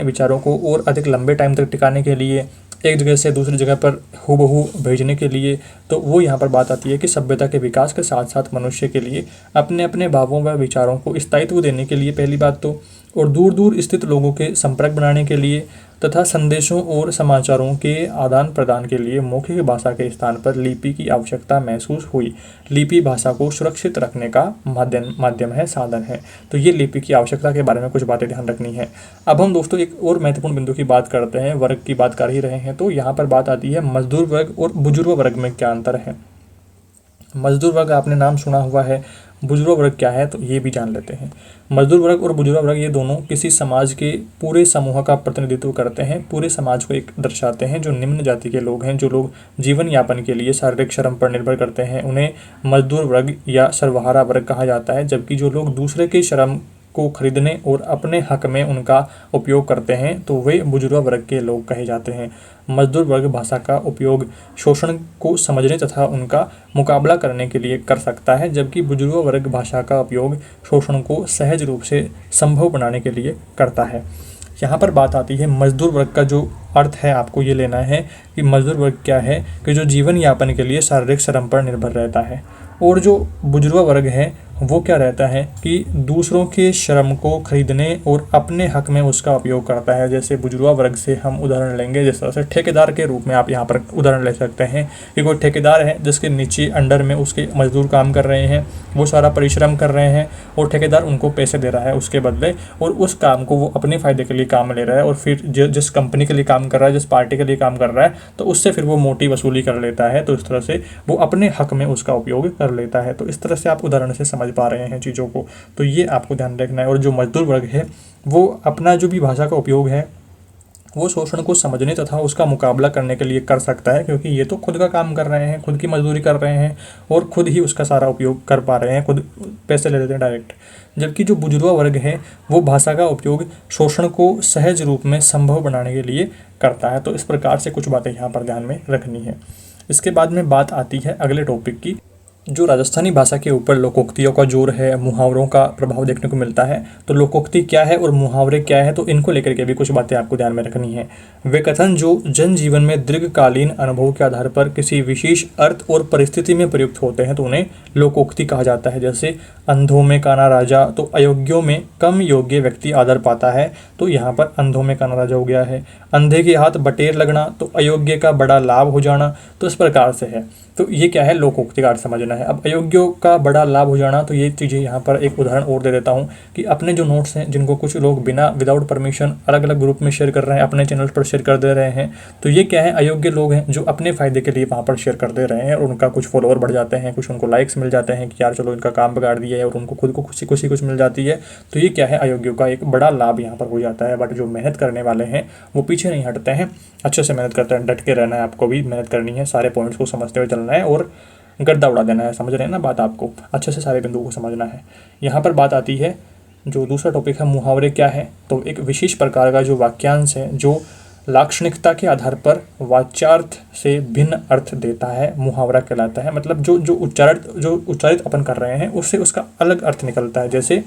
[SPEAKER 1] विचारों को और अधिक लंबे टाइम तक टिकाने के लिए, एक जगह से दूसरी जगह पर हूबहू भेजने के लिए, तो वो यहाँ पर बात आती है कि सभ्यता के विकास के साथ साथ मनुष्य के लिए अपने अपने भावों व विचारों को स्थायित्व देने के लिए पहली बात तो, और दूर दूर स्थित लोगों के संपर्क बनाने के लिए तथा संदेशों और समाचारों के आदान प्रदान के लिए मौखिक भाषा के स्थान पर लिपि की आवश्यकता महसूस हुई। लिपि भाषा को सुरक्षित रखने का माध्यम है, साधन है। तो ये लिपि की आवश्यकता के बारे में कुछ बातें ध्यान रखनी है। अब हम दोस्तों एक और महत्वपूर्ण बिंदु की बात करते हैं। वर्ग की बात कर ही रहे हैं तो यहाँ पर बात आती है मजदूर वर्ग और बुजुर्ग वर्ग में क्या अंतर है। मजदूर वर्ग आपने नाम सुना हुआ है, बुजुर्ग वर्ग क्या है तो ये भी जान लेते हैं। मजदूर वर्ग और बुजुर्ग वर्ग ये दोनों किसी समाज के पूरे समूह का प्रतिनिधित्व करते हैं, पूरे समाज को एक दर्शाते हैं। जो निम्न जाति के लोग हैं, जो लोग जीवन यापन के लिए शारीरिक श्रम पर निर्भर करते हैं, उन्हें मजदूर वर्ग या सर्वहारा वर्ग कहा जाता है। जबकि जो लोग दूसरे के श्रम को खरीदने और अपने हक में उनका उपयोग करते हैं तो वे बुजुर्ग वर्ग के लोग कहे जाते हैं। मजदूर वर्ग भाषा का उपयोग शोषण को समझने तथा उनका मुकाबला करने के लिए कर सकता है, जबकि बुजुर्ग वर्ग भाषा का उपयोग शोषण को सहज रूप से संभव बनाने के लिए करता है। यहाँ पर बात आती है मजदूर वर्ग का जो अर्थ है, आपको ये लेना है कि मजदूर वर्ग क्या है कि जो जीवन यापन के लिए शारीरिक श्रम पर निर्भर रहता है, और जो बुजुर्ग वर्ग है वो क्या रहता है कि दूसरों के श्रम को खरीदने और अपने हक में उसका उपयोग करता है। जैसे बुजुर्ग वर्ग से हम उदाहरण लेंगे, जिस तरह से ठेकेदार के रूप में आप यहाँ पर उदाहरण ले सकते हैं कि कोई ठेकेदार है जिसके नीचे अंडर में उसके मजदूर काम कर रहे हैं, वो सारा परिश्रम कर रहे हैं और ठेकेदार उनको पैसे दे रहा है उसके बदले, और उस काम को वो अपने फ़ायदे के लिए काम ले रहा है, और फिर जिस कंपनी के लिए काम कर रहा है, जिस पार्टी के लिए काम कर रहा है, तो उससे फिर वो मोटी वसूली कर लेता है। तो इस तरह से वो अपने हक में उसका उपयोग कर लेता है। तो इस तरह से आप उदाहरण से समझ पा रहे हैं चीज़ों को, तो ये आपको ध्यान रखना है। और जो मजदूर वर्ग है वो अपना जो भी भाषा का उपयोग है वो शोषण को समझने तथा उसका मुकाबला करने के लिए कर सकता है, क्योंकि ये तो खुद का काम कर रहे हैं, खुद की मजदूरी कर रहे हैं और खुद ही उसका सारा उपयोग कर पा रहे हैं, खुद पैसे ले लेते हैं डायरेक्ट। जबकि जो बुजुर्ग वर्ग है वो भाषा का उपयोग शोषण को सहज रूप में संभव बनाने के लिए करता है। तो इस प्रकार से कुछ बातें यहाँ पर ध्यान में रखनी है। इसके बाद में बात आती है अगले टॉपिक की, जो राजस्थानी भाषा के ऊपर लोकोक्तियों का जोर है, मुहावरों का प्रभाव देखने को मिलता है। तो लोकोक्ति क्या है और मुहावरे क्या है, तो इनको लेकर के भी कुछ बातें आपको ध्यान में रखनी है। वे कथन जो जनजीवन में दीर्घकालीन अनुभव के आधार पर किसी विशेष अर्थ और परिस्थिति में प्रयुक्त होते हैं तो उन्हें लोकोक्ति कहा जाता है। जैसे अंधों में काना राजा, तो अयोग्यों में कम योग्य व्यक्ति आदर पाता है, तो यहाँ पर अंधों में काना राजा हो गया है। अंधे के हाथ बटेर लगना, तो अयोग्य का बड़ा लाभ हो जाना, तो इस प्रकार से है। तो ये क्या है, लोकोक्ति का अर्थ समझना है। अब अयोग्यों का बड़ा लाभ हो जाना, तो ये चीज़ें यहाँ पर एक उदाहरण और दे देता हूँ कि अपने जो नोट्स हैं जिनको कुछ लोग बिना विदाउट परमिशन अलग अलग ग्रुप में शेयर कर रहे हैं, अपने चैनल पर शेयर कर दे रहे हैं, तो ये क्या है, अयोग्य लोग हैं जो अपने फ़ायदे के लिए वहाँ पर शेयर कर दे रहे हैं, और उनका कुछ फॉलोअर बढ़ जाते हैं, कुछ उनको लाइक्स मिल जाते हैं कि यार चलो इनका काम बिगाड़ दिया है, और उनको खुद को खुशी खुशी कुछ मिल जाती है। तो ये क्या है, अयोग्यों का एक बड़ा लाभ यहाँ पर हो जाता है। बट जो मेहनत करने वाले हैं वो पीछे नहीं हटते हैं, अच्छे से मेहनत करते हैं, डट के रहना है, आपको भी मेहनत करनी है, सारे पॉइंट्स को समझते हुए चलना है और गर्दा उड़ा देना है। समझ रहे हैं ना बात, आपको अच्छे से सारे बिंदुओं को समझना है। यहाँ पर बात आती है, जो दूसरा टॉपिक है मुहावरे क्या है, तो एक विशेष प्रकार का जो वाक्यांश है जो लाक्षणिकता के आधार पर वाच्यार्थ से भिन्न अर्थ देता है, मुहावरा कहलाता है। मतलब जो उच्चारित अपन कर रहे हैं उससे उसका अलग अर्थ निकलता है। जैसे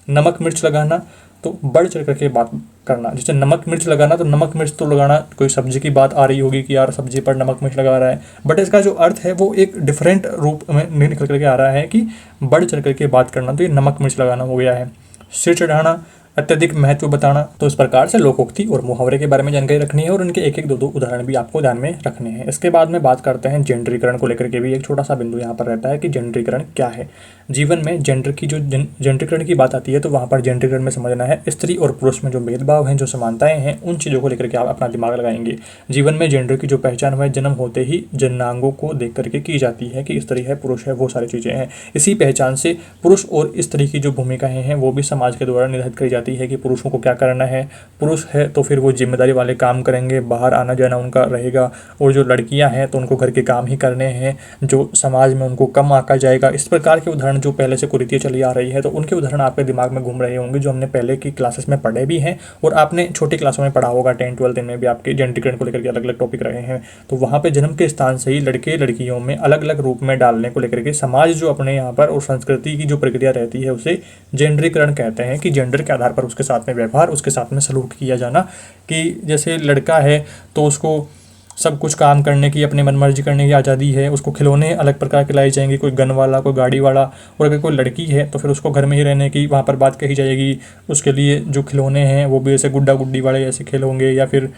[SPEAKER 1] नमक मिर्च लगाना, तो बढ़ चढ़ करके बात करना। जैसे नमक मिर्च लगाना, तो नमक मिर्च तो लगाना, कोई सब्जी की बात आ रही होगी कि यार सब्जी पर नमक मिर्च लगा रहा है, बट इसका जो अर्थ है वो एक डिफरेंट रूप में निकल करके आ रहा है कि बढ़ चढ़ करके बात करना, तो ये नमक मिर्च लगाना हो गया है। सिर चढ़ाना, अत्यधिक महत्व बताना। तो इस प्रकार से लोकोक्ति और मुहावरे के बारे में जानकारी रखनी है और उनके एक एक दो उदाहरण भी आपको ध्यान में रखने हैं। इसके बाद में बात करते हैं जेंडरीकरण को लेकर के भी एक छोटा सा बिंदु यहाँ पर रहता है कि जेंडरीकरण क्या है। जीवन में जेंडर की जो जेंडरीकरण की बात आती है तो वहाँ पर जेंडरीकरण में समझना है स्त्री और पुरुष में जो भेदभाव हैं, जो समानताएं हैं, उन चीज़ों को लेकर के आप अपना दिमाग लगाएंगे। जीवन में जेंडर की जो पहचान वह जन्म होते ही जन्नांगों को देख करके की जाती है कि स्त्री है, पुरुष है, वो सारी चीज़ें हैं। इसी पहचान से पुरुष और स्त्री की जो भूमिकाएं हैं वो भी समाज के द्वारा निर्धारित करी जाती है कि पुरुषों को क्या करना है। पुरुष है तो फिर वो जिम्मेदारी वाले काम करेंगे, बाहर आना जाना उनका रहेगा, और जो लड़कियां हैं तो उनको घर के काम ही करने हैं, जो समाज में उनको कम आंका जाएगा। इस प्रकार के उदाहरण जो पहले से कुरीतियाँ चली आ रही है, तो उनके उदाहरण आपके दिमाग में घूम रहे होंगे, जो हमने पहले की क्लासेस में पढ़े भी हैं और आपने छोटी क्लासों में पढ़ा होगा, 10, 12 दिन में भी आपके जेंडरीकरण को लेकर के अलग अलग टॉपिक रहे हैं। तो वहाँ पे जन्म के स्थान से ही लड़के लड़कियों में अलग अलग रूप में डालने को लेकर के समाज जो अपने यहाँ पर और संस्कृति की जो प्रक्रिया रहती है उसे जेंडरीकरण कहते हैं, कि जेंडर के आधार पर उसके साथ में व्यवहार, उसके साथ में सलूक किया जाना। कि जैसे लड़का है तो उसको सब कुछ काम करने की, अपनी मनमर्जी करने की आज़ादी है, उसको खिलौने अलग प्रकार के लाए जाएंगे, कोई गन वाला, कोई गाड़ी वाला। और अगर कोई लड़की है तो फिर उसको घर में ही रहने की वहाँ पर बात कही जाएगी। उसके लिए जो खिलौने हैं वो भी ऐसे गुड्डा गुड्डी वाले ऐसे खेल होंगे, या फिर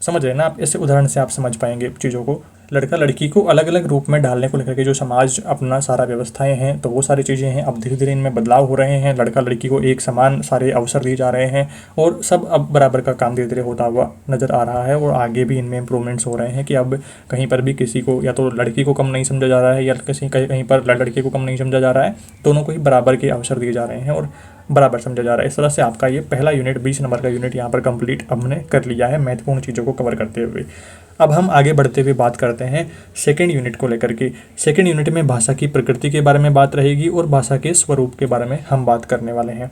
[SPEAKER 1] समझ रहे हैं ना आप, ऐसे उदाहरण से आप समझ पाएंगे चीज़ों को। लड़का लड़की को अलग अलग रूप में डालने को लेकर के जो समाज अपना सारा व्यवस्थाएं हैं, तो वो सारी चीज़ें हैं। अब धीरे धीरे इनमें बदलाव हो रहे हैं, लड़का लड़की को एक समान सारे अवसर दिए जा रहे हैं और सब अब बराबर का काम धीरे धीरे होता हुआ नज़र आ रहा है। और आगे भी इनमें इंप्रूवमेंट्स हो रहे हैं कि अब कहीं पर भी किसी को या तो लड़की को कम नहीं समझा जा रहा है, या कहीं पर लड़के को कम नहीं समझा जा रहा है, दोनों को ही बराबर के अवसर दिए जा रहे हैं और बराबर समझा जा रहा है। इस तरह से आपका ये पहला यूनिट 20 नंबर का यूनिट यहाँ पर कंप्लीट हमने कर लिया है, महत्वपूर्ण चीज़ों को कवर करते हुए। अब हम आगे बढ़ते हुए बात करते हैं सेकंड यूनिट को लेकर के। सेकंड यूनिट में भाषा की प्रकृति के बारे में बात रहेगी और भाषा के स्वरूप के बारे में हम बात करने वाले हैं।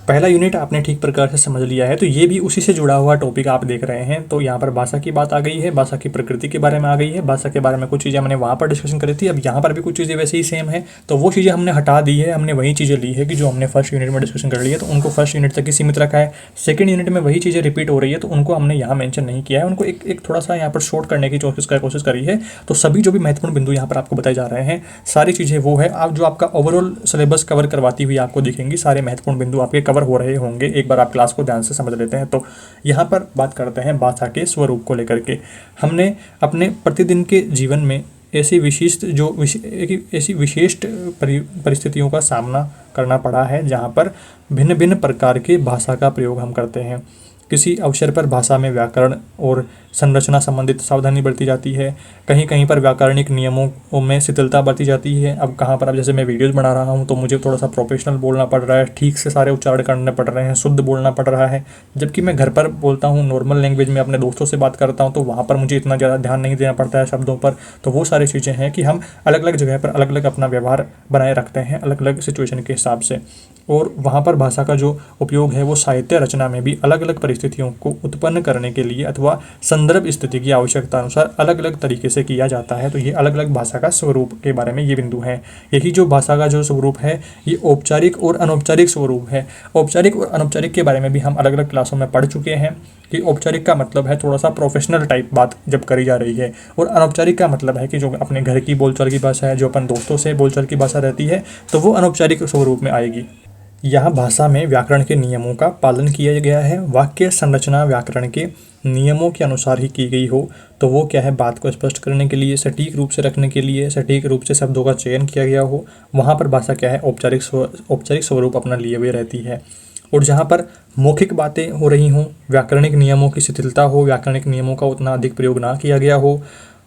[SPEAKER 1] पहला यूनिट आपने ठीक प्रकार से समझ लिया है, तो ये भी उसी से जुड़ा हुआ टॉपिक आप देख रहे हैं। तो यहाँ पर भाषा की बात आ गई है, भाषा की प्रकृति के बारे में आ गई है, भाषा के बारे में कुछ चीज़ें हमने वहाँ पर डिस्कशन करी थी। अब यहाँ पर भी कुछ चीज़ें वैसे ही सेम है, तो वो चीज़ें हमने हटा दी है, हमने वही चीज़ें ली है कि जो हमने फर्स्ट यूनिट में डिस्कशन कर ली है, तो उनको फर्स्ट यूनिट तक ही सीमित रखा है। सेकंड यूनिट में वही चीज़ें रिपीट हो रही है, तो उनको हमने यहाँ मेंशन नहीं किया है, उनको एक थोड़ा सा यहाँ पर शॉर्ट करने की कोशिश करी है। तो सभी जो भी महत्वपूर्ण बिंदु यहाँ पर आपको बताए जा रहे हैं, सारी चीज़ें वो है आप जो आपका ओवरऑल सिलेबस कवर करवाती हुई आपको दिखेंगी। सारे महत्वपूर्ण बिंदु आपके कवर हो रहे होंगे, एक बार आप क्लास को ध्यान से समझ लेते हैं। तो यहाँ पर बात करते हैं भाषा के स्वरूप को लेकर के। हमने अपने प्रतिदिन के जीवन में ऐसी विशिष्ट परिस्थितियों का सामना करना पड़ा है जहाँ पर भिन्न भिन्न प्रकार के भाषा का प्रयोग हम करते हैं। किसी अवसर पर भाषा में व्याकरण और संरचना संबंधित सावधानी बरती जाती है, कहीं कहीं पर व्याकरणिक नियमों में शिथिलता बरती जाती है। अब कहाँ पर, अब जैसे मैं वीडियोज़ बना रहा हूँ तो मुझे थोड़ा सा प्रोफेशनल बोलना पड़ रहा है, ठीक से सारे उच्चारण करने पड़ रहे हैं, शुद्ध बोलना पड़ रहा है। जबकि मैं घर पर बोलता हूँ, नॉर्मल लैंग्वेज में अपने दोस्तों से बात करता हूँ, तो वहाँ पर मुझे इतना ज़्यादा ध्यान नहीं देना पड़ता है शब्दों पर। तो वो सारी चीज़ें हैं कि हम अलग अलग जगह पर अलग अलग अपना व्यवहार बनाए रखते हैं, अलग अलग सिचुएशन के हिसाब से। और वहाँ पर भाषा का जो उपयोग है वो साहित्य रचना में भी अलग अलग परिस्थितियों को उत्पन्न करने के लिए अथवा संदर्भ स्थिति की आवश्यकता अनुसार अलग अलग तरीके से किया जाता है। तो ये अलग अलग भाषा का स्वरूप के बारे में ये बिंदु हैं। यही जो भाषा का जो स्वरूप है ये औपचारिक और अनौपचारिक स्वरूप है। औपचारिक और अनौपचारिक के बारे में भी हम अलग अलग क्लासों में पढ़ चुके हैं कि औपचारिक का मतलब है थोड़ा सा प्रोफेशनल टाइप बात जब करी जा रही है, और अनौपचारिक का मतलब है कि जो अपने घर की बोलचाल की भाषा है, जो अपन दोस्तों से बोलचाल की भाषा रहती है, तो वो अनौपचारिक स्वरूप में आएगी। यहाँ भाषा में व्याकरण के नियमों का पालन किया गया है। वाक्य संरचना व्याकरण के नियमों के अनुसार ही की गई हो, तो वो क्या है, बात को स्पष्ट करने के लिए, सटीक रूप से रखने के लिए, सटीक रूप से शब्दों का चयन किया गया हो, वहाँ पर भाषा क्या है, औपचारिक स्वरूप अपना लिए हुए रहती है। और जहाँ पर मौखिक बातें हो रही हों, व्याकरणिक नियमों की शिथिलता हो, व्याकरणिक नियमों का उतना अधिक प्रयोग ना किया गया हो,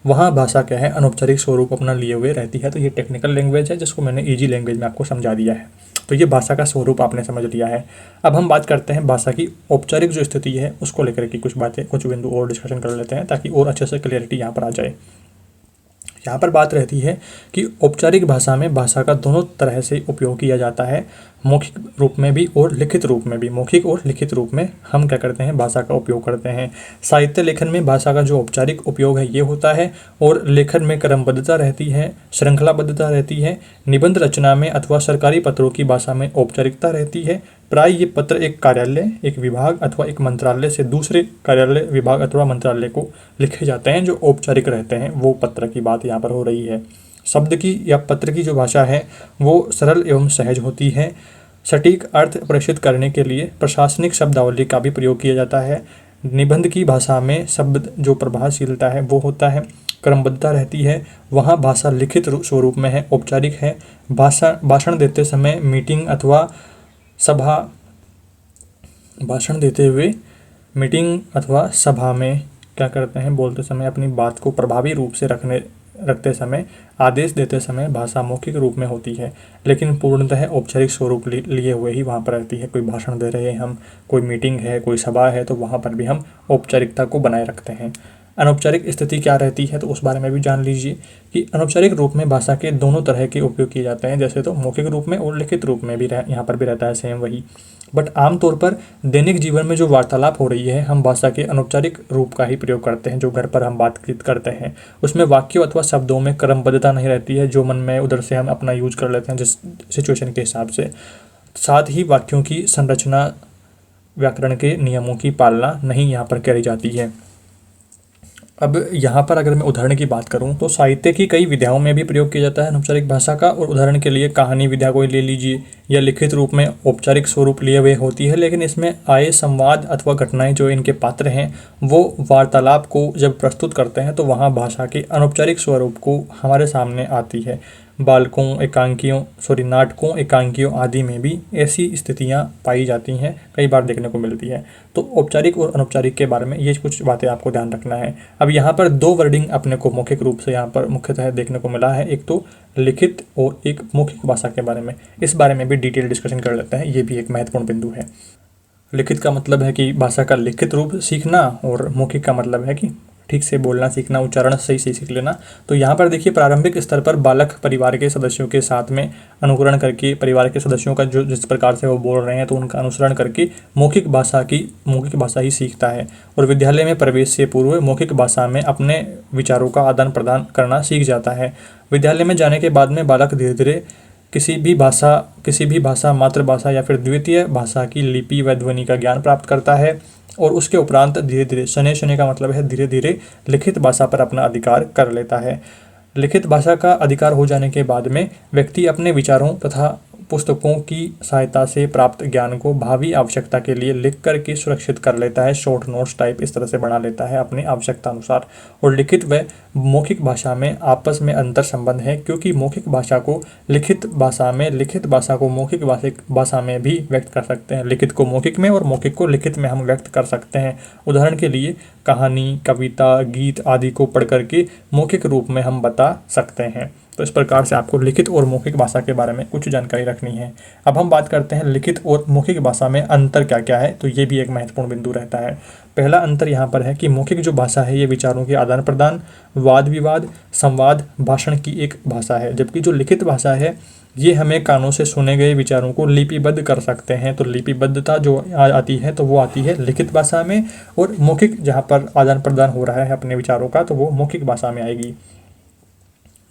[SPEAKER 1] वहाँ भाषा क्या है, अनौपचारिक स्वरूप अपना लिए हुए रहती है। तो ये टेक्निकल लैंग्वेज है जिसको मैंने ईजी लैंग्वेज में आपको समझा दिया है। तो ये भाषा का स्वरूप आपने समझ लिया है। अब हम बात करते हैं भाषा की औपचारिक जो स्थिति है उसको लेकर के कुछ बातें, कुछ बिंदु और डिस्कशन कर लेते हैं ताकि और अच्छे से क्लियरिटी यहाँ पर आ जाए। यहाँ पर बात रहती है कि औपचारिक भाषा में भाषा का दोनों तरह से उपयोग किया जाता है, मौखिक रूप में भी और लिखित रूप में भी। मौखिक और लिखित रूप में हम क्या करते हैं, भाषा का उपयोग करते हैं। साहित्य लेखन में भाषा का जो औपचारिक उपयोग है ये होता है, और लेखन में क्रमबद्धता रहती है, श्रृंखलाबद्धता रहती है। निबंध रचना में अथवा सरकारी पत्रों की भाषा में औपचारिकता रहती है। प्राय ये पत्र एक कार्यालय, एक विभाग अथवा एक मंत्रालय से दूसरे कार्यालय, विभाग अथवा मंत्रालय को लिखे जाते हैं, जो औपचारिक रहते हैं। वो पत्र की बात यहाँ पर हो रही है। शब्द की या पत्र की जो भाषा है वो सरल एवं सहज होती है। सटीक अर्थ प्रेषित करने के लिए प्रशासनिक शब्दावली का भी प्रयोग किया जाता है। निबंध की भाषा में शब्द जो प्रभावशीलता है वो होता है, क्रमबद्धता रहती है। वहाँ भाषा लिखित स्वरूप में है, औपचारिक है। भाषण देते समय मीटिंग अथवा भाषण देते हुए मीटिंग अथवा सभा में क्या करते हैं, बोलते समय अपनी बात को प्रभावी रूप से रखते समय, आदेश देते समय भाषा मौखिक रूप में होती है, लेकिन पूर्णतः औपचारिक स्वरूप लिए हुए ही वहाँ पर रहती है। कोई भाषण दे रहे हैं हम, कोई मीटिंग है, कोई सभा है, तो वहाँ पर भी हम औपचारिकता को बनाए रखते हैं। अनौपचारिक स्थिति क्या रहती है तो उस बारे में भी जान लीजिए कि अनौपचारिक रूप में भाषा के दोनों तरह के उपयोग किए जाते हैं, जैसे तो मौखिक रूप में और लिखित रूप में भी यहाँ पर भी रहता है सेम वही। बट आमतौर पर दैनिक जीवन में जो वार्तालाप हो रही है, हम भाषा के अनौपचारिक रूप का ही प्रयोग करते हैं। जो घर पर हम बातचीत करते हैं उसमें वाक्यों अथवा शब्दों में क्रमबद्धता नहीं रहती है, जो मन में उधर से हम अपना यूज कर लेते हैं जिस सिचुएशन के हिसाब से। साथ ही वाक्यों की संरचना, व्याकरण के नियमों की पालना नहीं यहाँ पर करी जाती है। अब यहाँ पर अगर मैं उदाहरण की बात करूँ तो साहित्य की कई विधाओं में भी प्रयोग किया जाता है अनौपचारिक भाषा का। और उदाहरण के लिए कहानी विधा को ले लीजिए, या लिखित रूप में औपचारिक स्वरूप लिए हुए होती है, लेकिन इसमें आए संवाद अथवा घटनाएं जो इनके पात्र हैं वो वार्तालाप को जब प्रस्तुत करते हैं तो वहाँ भाषा के अनौपचारिक स्वरूप को हमारे सामने आती है। नाटकों, एकांकियों आदि में भी ऐसी स्थितियाँ पाई जाती हैं, कई बार देखने को मिलती है। तो औपचारिक और अनौपचारिक के बारे में ये कुछ बातें आपको ध्यान रखना है। अब यहाँ पर दो वर्डिंग अपने को मौखिक रूप से यहाँ पर मुख्यतः देखने को मिला है, एक तो लिखित और एक मौखिक भाषा के बारे में। इस बारे में भी डिटेल डिस्कशन कर लेते हैं, ये भी एक महत्वपूर्ण बिंदु है। लिखित का मतलब है कि भाषा का लिखित रूप सीखना, और मौखिक का मतलब है कि ठीक से बोलना सीखना, उच्चारण सही से सीख लेना। तो यहाँ पर देखिए प्रारंभिक स्तर पर बालक परिवार के सदस्यों के साथ में अनुकरण करके, परिवार के सदस्यों का जो जिस प्रकार से वो बोल रहे हैं तो उनका अनुसरण करके मौखिक भाषा ही सीखता है। और विद्यालय में प्रवेश से पूर्व मौखिक भाषा में अपने विचारों का आदान प्रदान करना सीख जाता है। विद्यालय में जाने के बाद में बालक धीरे धीरे किसी भी भाषा मातृभाषा या फिर द्वितीय भाषा की लिपि व ध्वनि का ज्ञान प्राप्त करता है और उसके उपरांत धीरे धीरे शनै का मतलब है धीरे धीरे लिखित भाषा पर अपना अधिकार कर लेता है। लिखित भाषा का अधिकार हो जाने के बाद में व्यक्ति अपने विचारों तथा पुस्तकों की सहायता से प्राप्त ज्ञान को भावी आवश्यकता के लिए लिख करके सुरक्षित कर लेता है, शॉर्ट नोट्स टाइप इस तरह से बना लेता है अपनी आवश्यकता अनुसार। और लिखित व मौखिक भाषा में आपस में अंतर संबंध है, क्योंकि मौखिक भाषा को लिखित भाषा को मौखिक भाषा में भी व्यक्त कर सकते हैं। लिखित को मौखिक में और मौखिक को लिखित में हम व्यक्त कर सकते हैं। उदाहरण के लिए कहानी, कविता, गीत आदि को पढ़ करके मौखिक रूप में हम बता सकते हैं। तो इस प्रकार से आपको लिखित और मौखिक भाषा के बारे में कुछ जानकारी रखनी है। अब हम बात करते हैं लिखित और मौखिक भाषा में अंतर क्या क्या है, तो ये भी एक महत्वपूर्ण बिंदु रहता है। पहला अंतर यहाँ पर है कि मौखिक जो भाषा है ये विचारों के आदान प्रदान, वाद विवाद, संवाद, भाषण की एक भाषा है, जबकि जो लिखित भाषा है ये हमें कानों से सुने गए विचारों को लिपिबद्ध कर सकते हैं। तो लिपिबद्धता जो आती है तो वो आती है लिखित भाषा में, और मौखिक जहाँ पर आदान प्रदान हो रहा है अपने विचारों का तो वो मौखिक भाषा में आएगी।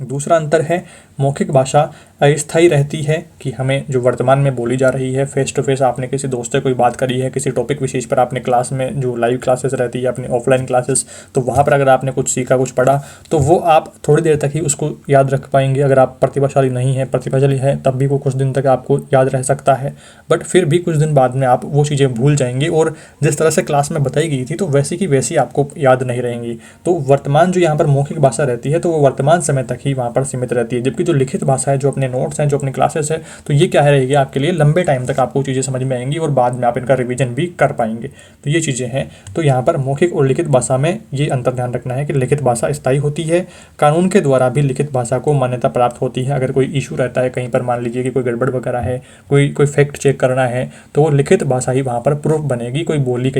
[SPEAKER 1] दूसरा अंतर है मौखिक भाषा अस्थायी रहती है, कि हमें जो वर्तमान में बोली जा रही है फेस टू फेस आपने किसी दोस्त से कोई बात करी है, किसी टॉपिक विशेष पर आपने क्लास में जो लाइव क्लासेस रहती है अपनी ऑफलाइन क्लासेस, तो वहाँ पर अगर आपने कुछ सीखा कुछ पढ़ा तो वो आप थोड़ी देर तक ही उसको याद रख पाएंगे। अगर आप प्रतिभाशाली है तब भी वो कुछ दिन तक आपको याद रह सकता है, बट फिर भी कुछ दिन बाद में आप वो चीज़ें भूल जाएंगे और जिस तरह से क्लास में बताई गई थी तो वैसी की वैसी आपको याद नहीं रहेंगी। तो वर्तमान जो यहाँ पर मौखिक भाषा रहती है तो वो वर्तमान समय तक ही वहाँ पर सीमित रहती है, जबकि जो लिखित भाषा है, जो अपने नोट्स हैं, जो अपनी क्लासेस है, तो ये क्या है रहेगी आपके लिए लंबे टाइम तक आपको चीज़ें समझ में आएंगी और बाद में आप इनका रिवीजन भी कर पाएंगे। तो ये चीज़ें हैं। तो यहाँ पर मौखिक और लिखित भाषा में ये अंतर ध्यान रखना है कि लिखित भाषा स्थायी होती है, कानून के द्वारा भी लिखित भाषा को मान्यता प्राप्त होती है। अगर कोई इशू रहता है कहीं पर, मान लीजिए कि कोई गड़बड़ वगैरह है, कोई फैक्ट चेक करना है, तो वो लिखित भाषा ही वहाँ पर प्रूफ बनेगी। कोई बोली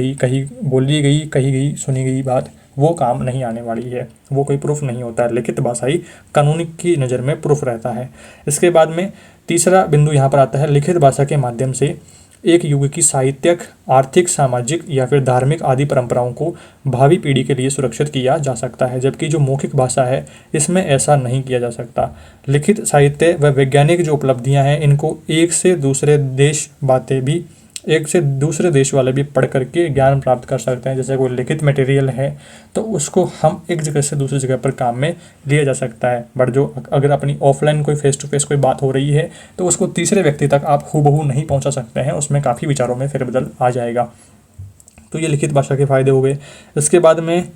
[SPEAKER 1] गई सुनी गई बात वो काम नहीं आने वाली है, वो कोई प्रूफ नहीं होता है। लिखित भाषा ही कानून की नज़र में प्रूफ रहता है। इसके बाद में तीसरा बिंदु यहाँ पर आता है, लिखित भाषा के माध्यम से एक युग की साहित्यिक, आर्थिक, सामाजिक या फिर धार्मिक आदि परंपराओं को भावी पीढ़ी के लिए सुरक्षित किया जा सकता है, जबकि जो मौखिक भाषा है इसमें ऐसा नहीं किया जा सकता। लिखित साहित्य व वैज्ञानिक जो उपलब्धियाँ हैं इनको एक से दूसरे देश वाले भी पढ़ करके ज्ञान प्राप्त कर सकते हैं। जैसे कोई लिखित मटेरियल है तो उसको हम एक जगह से दूसरी जगह पर काम में लिया जा सकता है, बट जो अगर अपनी ऑफलाइन कोई फेस टू फेस कोई बात हो रही है तो उसको तीसरे व्यक्ति तक आप हूबहू नहीं पहुंचा सकते हैं, उसमें काफ़ी विचारों में फेरबदल आ जाएगा। तो ये लिखित भाषा के फ़ायदे हो गए। इसके बाद में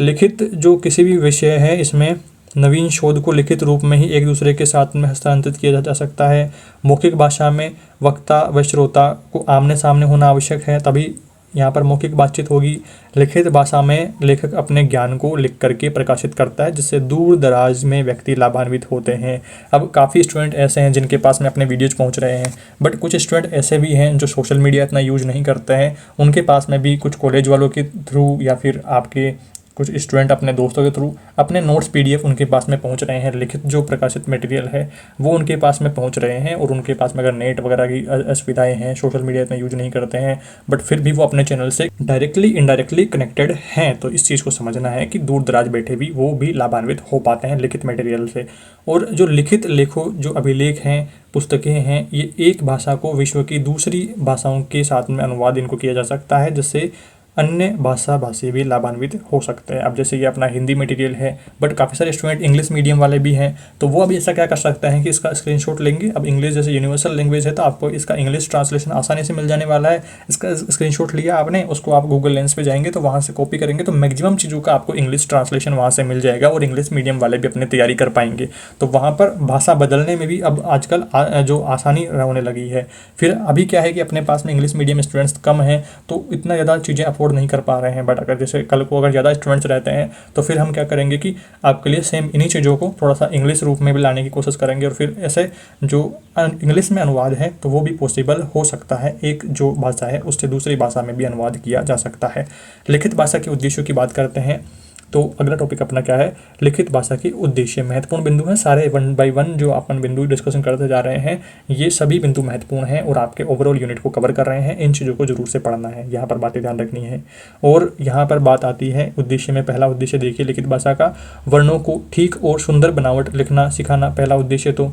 [SPEAKER 1] लिखित जो किसी भी विषय है इसमें नवीन शोध को लिखित रूप में ही एक दूसरे के साथ में हस्तांतरित किया जा सकता है। मौखिक भाषा में वक्ता व श्रोता को आमने सामने होना आवश्यक है, तभी यहाँ पर मौखिक बातचीत होगी। लिखित भाषा में लेखक अपने ज्ञान को लिख करके प्रकाशित करता है, जिससे दूर दराज में व्यक्ति लाभान्वित होते हैं। अब काफ़ी स्टूडेंट ऐसे हैं जिनके पास में अपने वीडियोज पहुँच रहे हैं, बट कुछ स्टूडेंट ऐसे भी हैं जो सोशल मीडिया इतना यूज़ नहीं करते हैं। उनके पास में भी कुछ कॉलेज वालों के थ्रू या फिर आपके कुछ स्टूडेंट अपने दोस्तों के थ्रू अपने नोट्स PDF उनके पास में पहुंच रहे हैं। लिखित जो प्रकाशित मटेरियल है वो उनके पास में पहुंच रहे हैं, और उनके पास में अगर नेट वगैरह की असुविधाएं हैं, सोशल मीडिया इतना यूज नहीं करते हैं, बट फिर भी वो अपने चैनल से डायरेक्टली इनडायरेक्टली कनेक्टेड हैं। तो इस चीज़ को समझना है कि दूर दराज बैठे भी वो भी लाभान्वित हो पाते हैं लिखित मटेरियल से। और जो लिखित जो अभिलेख हैं, पुस्तकें हैं, ये एक भाषा को विश्व की दूसरी भाषाओं के साथ में अनुवाद इनको किया जा सकता है, जिससे अन्य भाषी भी लाभान्वित हो सकते हैं। अब जैसे ये अपना हिंदी मटेरियल है, बट काफ़ी सारे स्टूडेंट इंग्लिश मीडियम वाले भी हैं, तो वो अभी ऐसा क्या कर सकते हैं कि इसका स्क्रीनशॉट लेंगे। अब इंग्लिश जैसे यूनिवर्सल लैंग्वेज है तो आपको इसका इंग्लिश ट्रांसलेशन आसानी से मिल जाने वाला है। इसका स्क्रीनशॉट लिया आपने, उसको आप गूगल लेंस पे जाएंगे तो वहाँ से कॉपी करेंगे तो मैक्सिमम चीज़ों का आपको इंग्लिश ट्रांसलेशन वहाँ से मिल जाएगा, और इंग्लिश मीडियम वाले भी अपनी तैयारी कर पाएंगे। तो वहाँ पर भाषा बदलने में भी अब आजकल जो आसानी होने लगी है। फिर अभी क्या है कि अपने पास में इंग्लिश मीडियम स्टूडेंट्स कम हैं तो इतना ज़्यादा चीज़ें अफोर्ड नहीं कर पा रहे हैं, बट अगर जैसे कल को अगर ज़्यादा स्टूडेंट्स रहते हैं तो फिर हम क्या करेंगे कि आपके लिए सेम इन्हीं चीज़ों को थोड़ा सा इंग्लिश रूप में भी लाने की कोशिश करेंगे, और फिर ऐसे जो इंग्लिश में अनुवाद है तो वो भी पॉसिबल हो सकता है। एक जो भाषा है उससे दूसरी भाषा में भी अनुवाद किया जा सकता है। लिखित भाषा के उद्देश्यों की बात करते हैं तो अगला टॉपिक अपना क्या है, लिखित भाषा के उद्देश्य। महत्वपूर्ण बिंदु हैं सारे, 1 बाय 1 जो अपन बिंदु डिस्कशन करते जा रहे हैं, ये सभी बिंदु महत्वपूर्ण हैं और आपके ओवरऑल यूनिट को कवर कर रहे हैं। इन चीज़ों को जरूर से पढ़ना है, यहाँ पर बातें ध्यान रखनी है। और यहाँ पर बात आती है उद्देश्य में, पहला उद्देश्य देखिए लिखित भाषा का, वर्णों को ठीक और सुंदर बनावट लिखना सिखाना पहला उद्देश्य। तो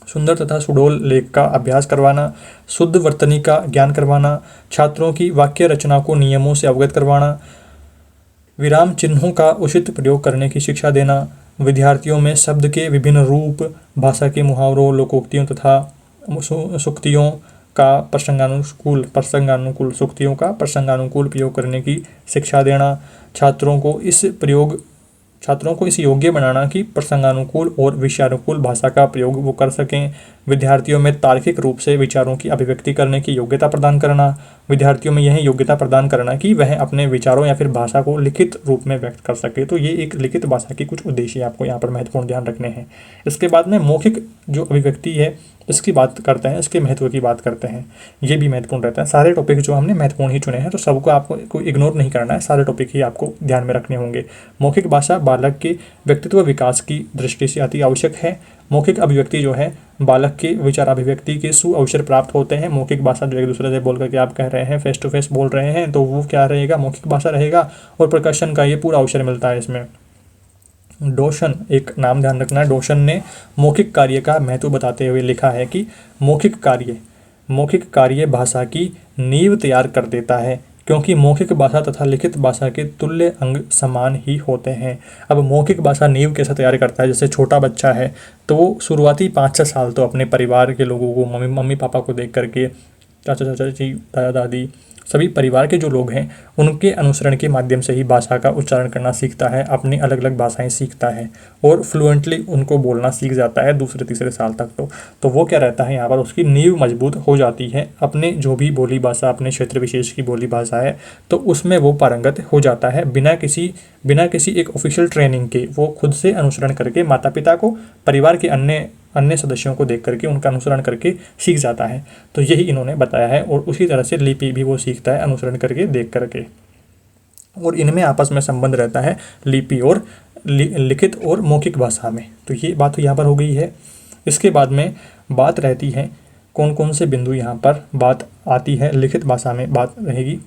[SPEAKER 1] सुंदर तथा सुडौल लेख का अभ्यास करवाना, शुद्ध वर्तनी का ज्ञान करवाना, छात्रों की वाक्य रचना को नियमों से अवगत करवाना, विराम चिन्हों का उचित प्रयोग करने की शिक्षा देना, विद्यार्थियों में शब्द के विभिन्न रूप, भाषा के मुहावरों, लोकोक्तियों तथा सूक्तियों का प्रसंगानुकूल सूक्तियों का प्रसंगानुकूल प्रयोग करने की शिक्षा देना, छात्रों को इस योग्य बनाना कि प्रसंगानुकूल और विषयानुकूल भाषा का प्रयोग वो कर सकें, विद्यार्थियों में तार्किक रूप से विचारों की अभिव्यक्ति करने की योग्यता प्रदान करना, विद्यार्थियों में यह योग्यता प्रदान करना कि वह अपने विचारों या फिर भाषा को लिखित रूप में व्यक्त कर सके। तो ये एक लिखित भाषा की कुछ उद्देश्य आपको यहाँ पर महत्वपूर्ण ध्यान रखने हैं। इसके बाद में मौखिक जो अभिव्यक्ति है इसकी बात करते हैं, इसके महत्व की बात करते हैं, ये भी महत्वपूर्ण रहता है। सारे टॉपिक जो हमने महत्वपूर्ण ही चुने हैं, तो सबको आपको इग्नोर नहीं करना है, सारे टॉपिक ही आपको ध्यान में रखने होंगे। मौखिक भाषा बालक के व्यक्तित्व विकास की दृष्टि से अति आवश्यक है। मौखिक अभिव्यक्ति जो है बालक के विचार अभिव्यक्ति के सुअवसर प्राप्त होते हैं। मौखिक भाषा जो एक दूसरे से बोल करके आप कह रहे हैं, फेस टू फेस बोल रहे हैं, तो वो क्या रहेगा, मौखिक भाषा रहेगा। और प्रकाशन का ये पूरा अवसर मिलता है इसमें। डोशन, एक नाम ध्यान रखना है, डोशन ने मौखिक कार्य का महत्व बताते हुए लिखा है कि मौखिक कार्य भाषा की नींव तैयार कर देता है, क्योंकि मौखिक भाषा तथा लिखित भाषा के तुल्य अंग समान ही होते हैं। अब मौखिक भाषा नींव कैसे तैयार करता है, जैसे छोटा बच्चा है तो वो शुरुआती 5-6 साल तो अपने परिवार के लोगों को, मम्मी पापा को देख करके, चाचा चाची, दादा दादी, सभी परिवार के जो लोग हैं उनके अनुसरण के माध्यम से ही भाषा का उच्चारण करना सीखता है, अपनी अलग अलग भाषाएं सीखता है और फ्लुएंटली उनको बोलना सीख जाता है 2-3 साल तक। तो वो क्या रहता है, यहाँ पर उसकी नींव मजबूत हो जाती है। अपने जो भी बोली भाषा, अपने क्षेत्र विशेष की बोली भाषा है तो उसमें वो पारंगत हो जाता है, बिना किसी एक ऑफिशियल ट्रेनिंग के। वो खुद से अनुसरण करके माता पिता को, परिवार के अन्य सदस्यों को देख करके, उनका अनुसरण करके सीख जाता है। तो यही इन्होंने बताया है। और उसी तरह से लिपि भी वो सीखता है अनुसरण करके, देख करके। और इनमें आपस में संबंध रहता है लिपि और लिखित और मौखिक भाषा में। तो ये बात तो यहाँ पर हो गई है। इसके बाद में बात रहती है कौन कौन से बिंदु यहाँ पर बात आती है, लिखित भाषा में बात रहेगी।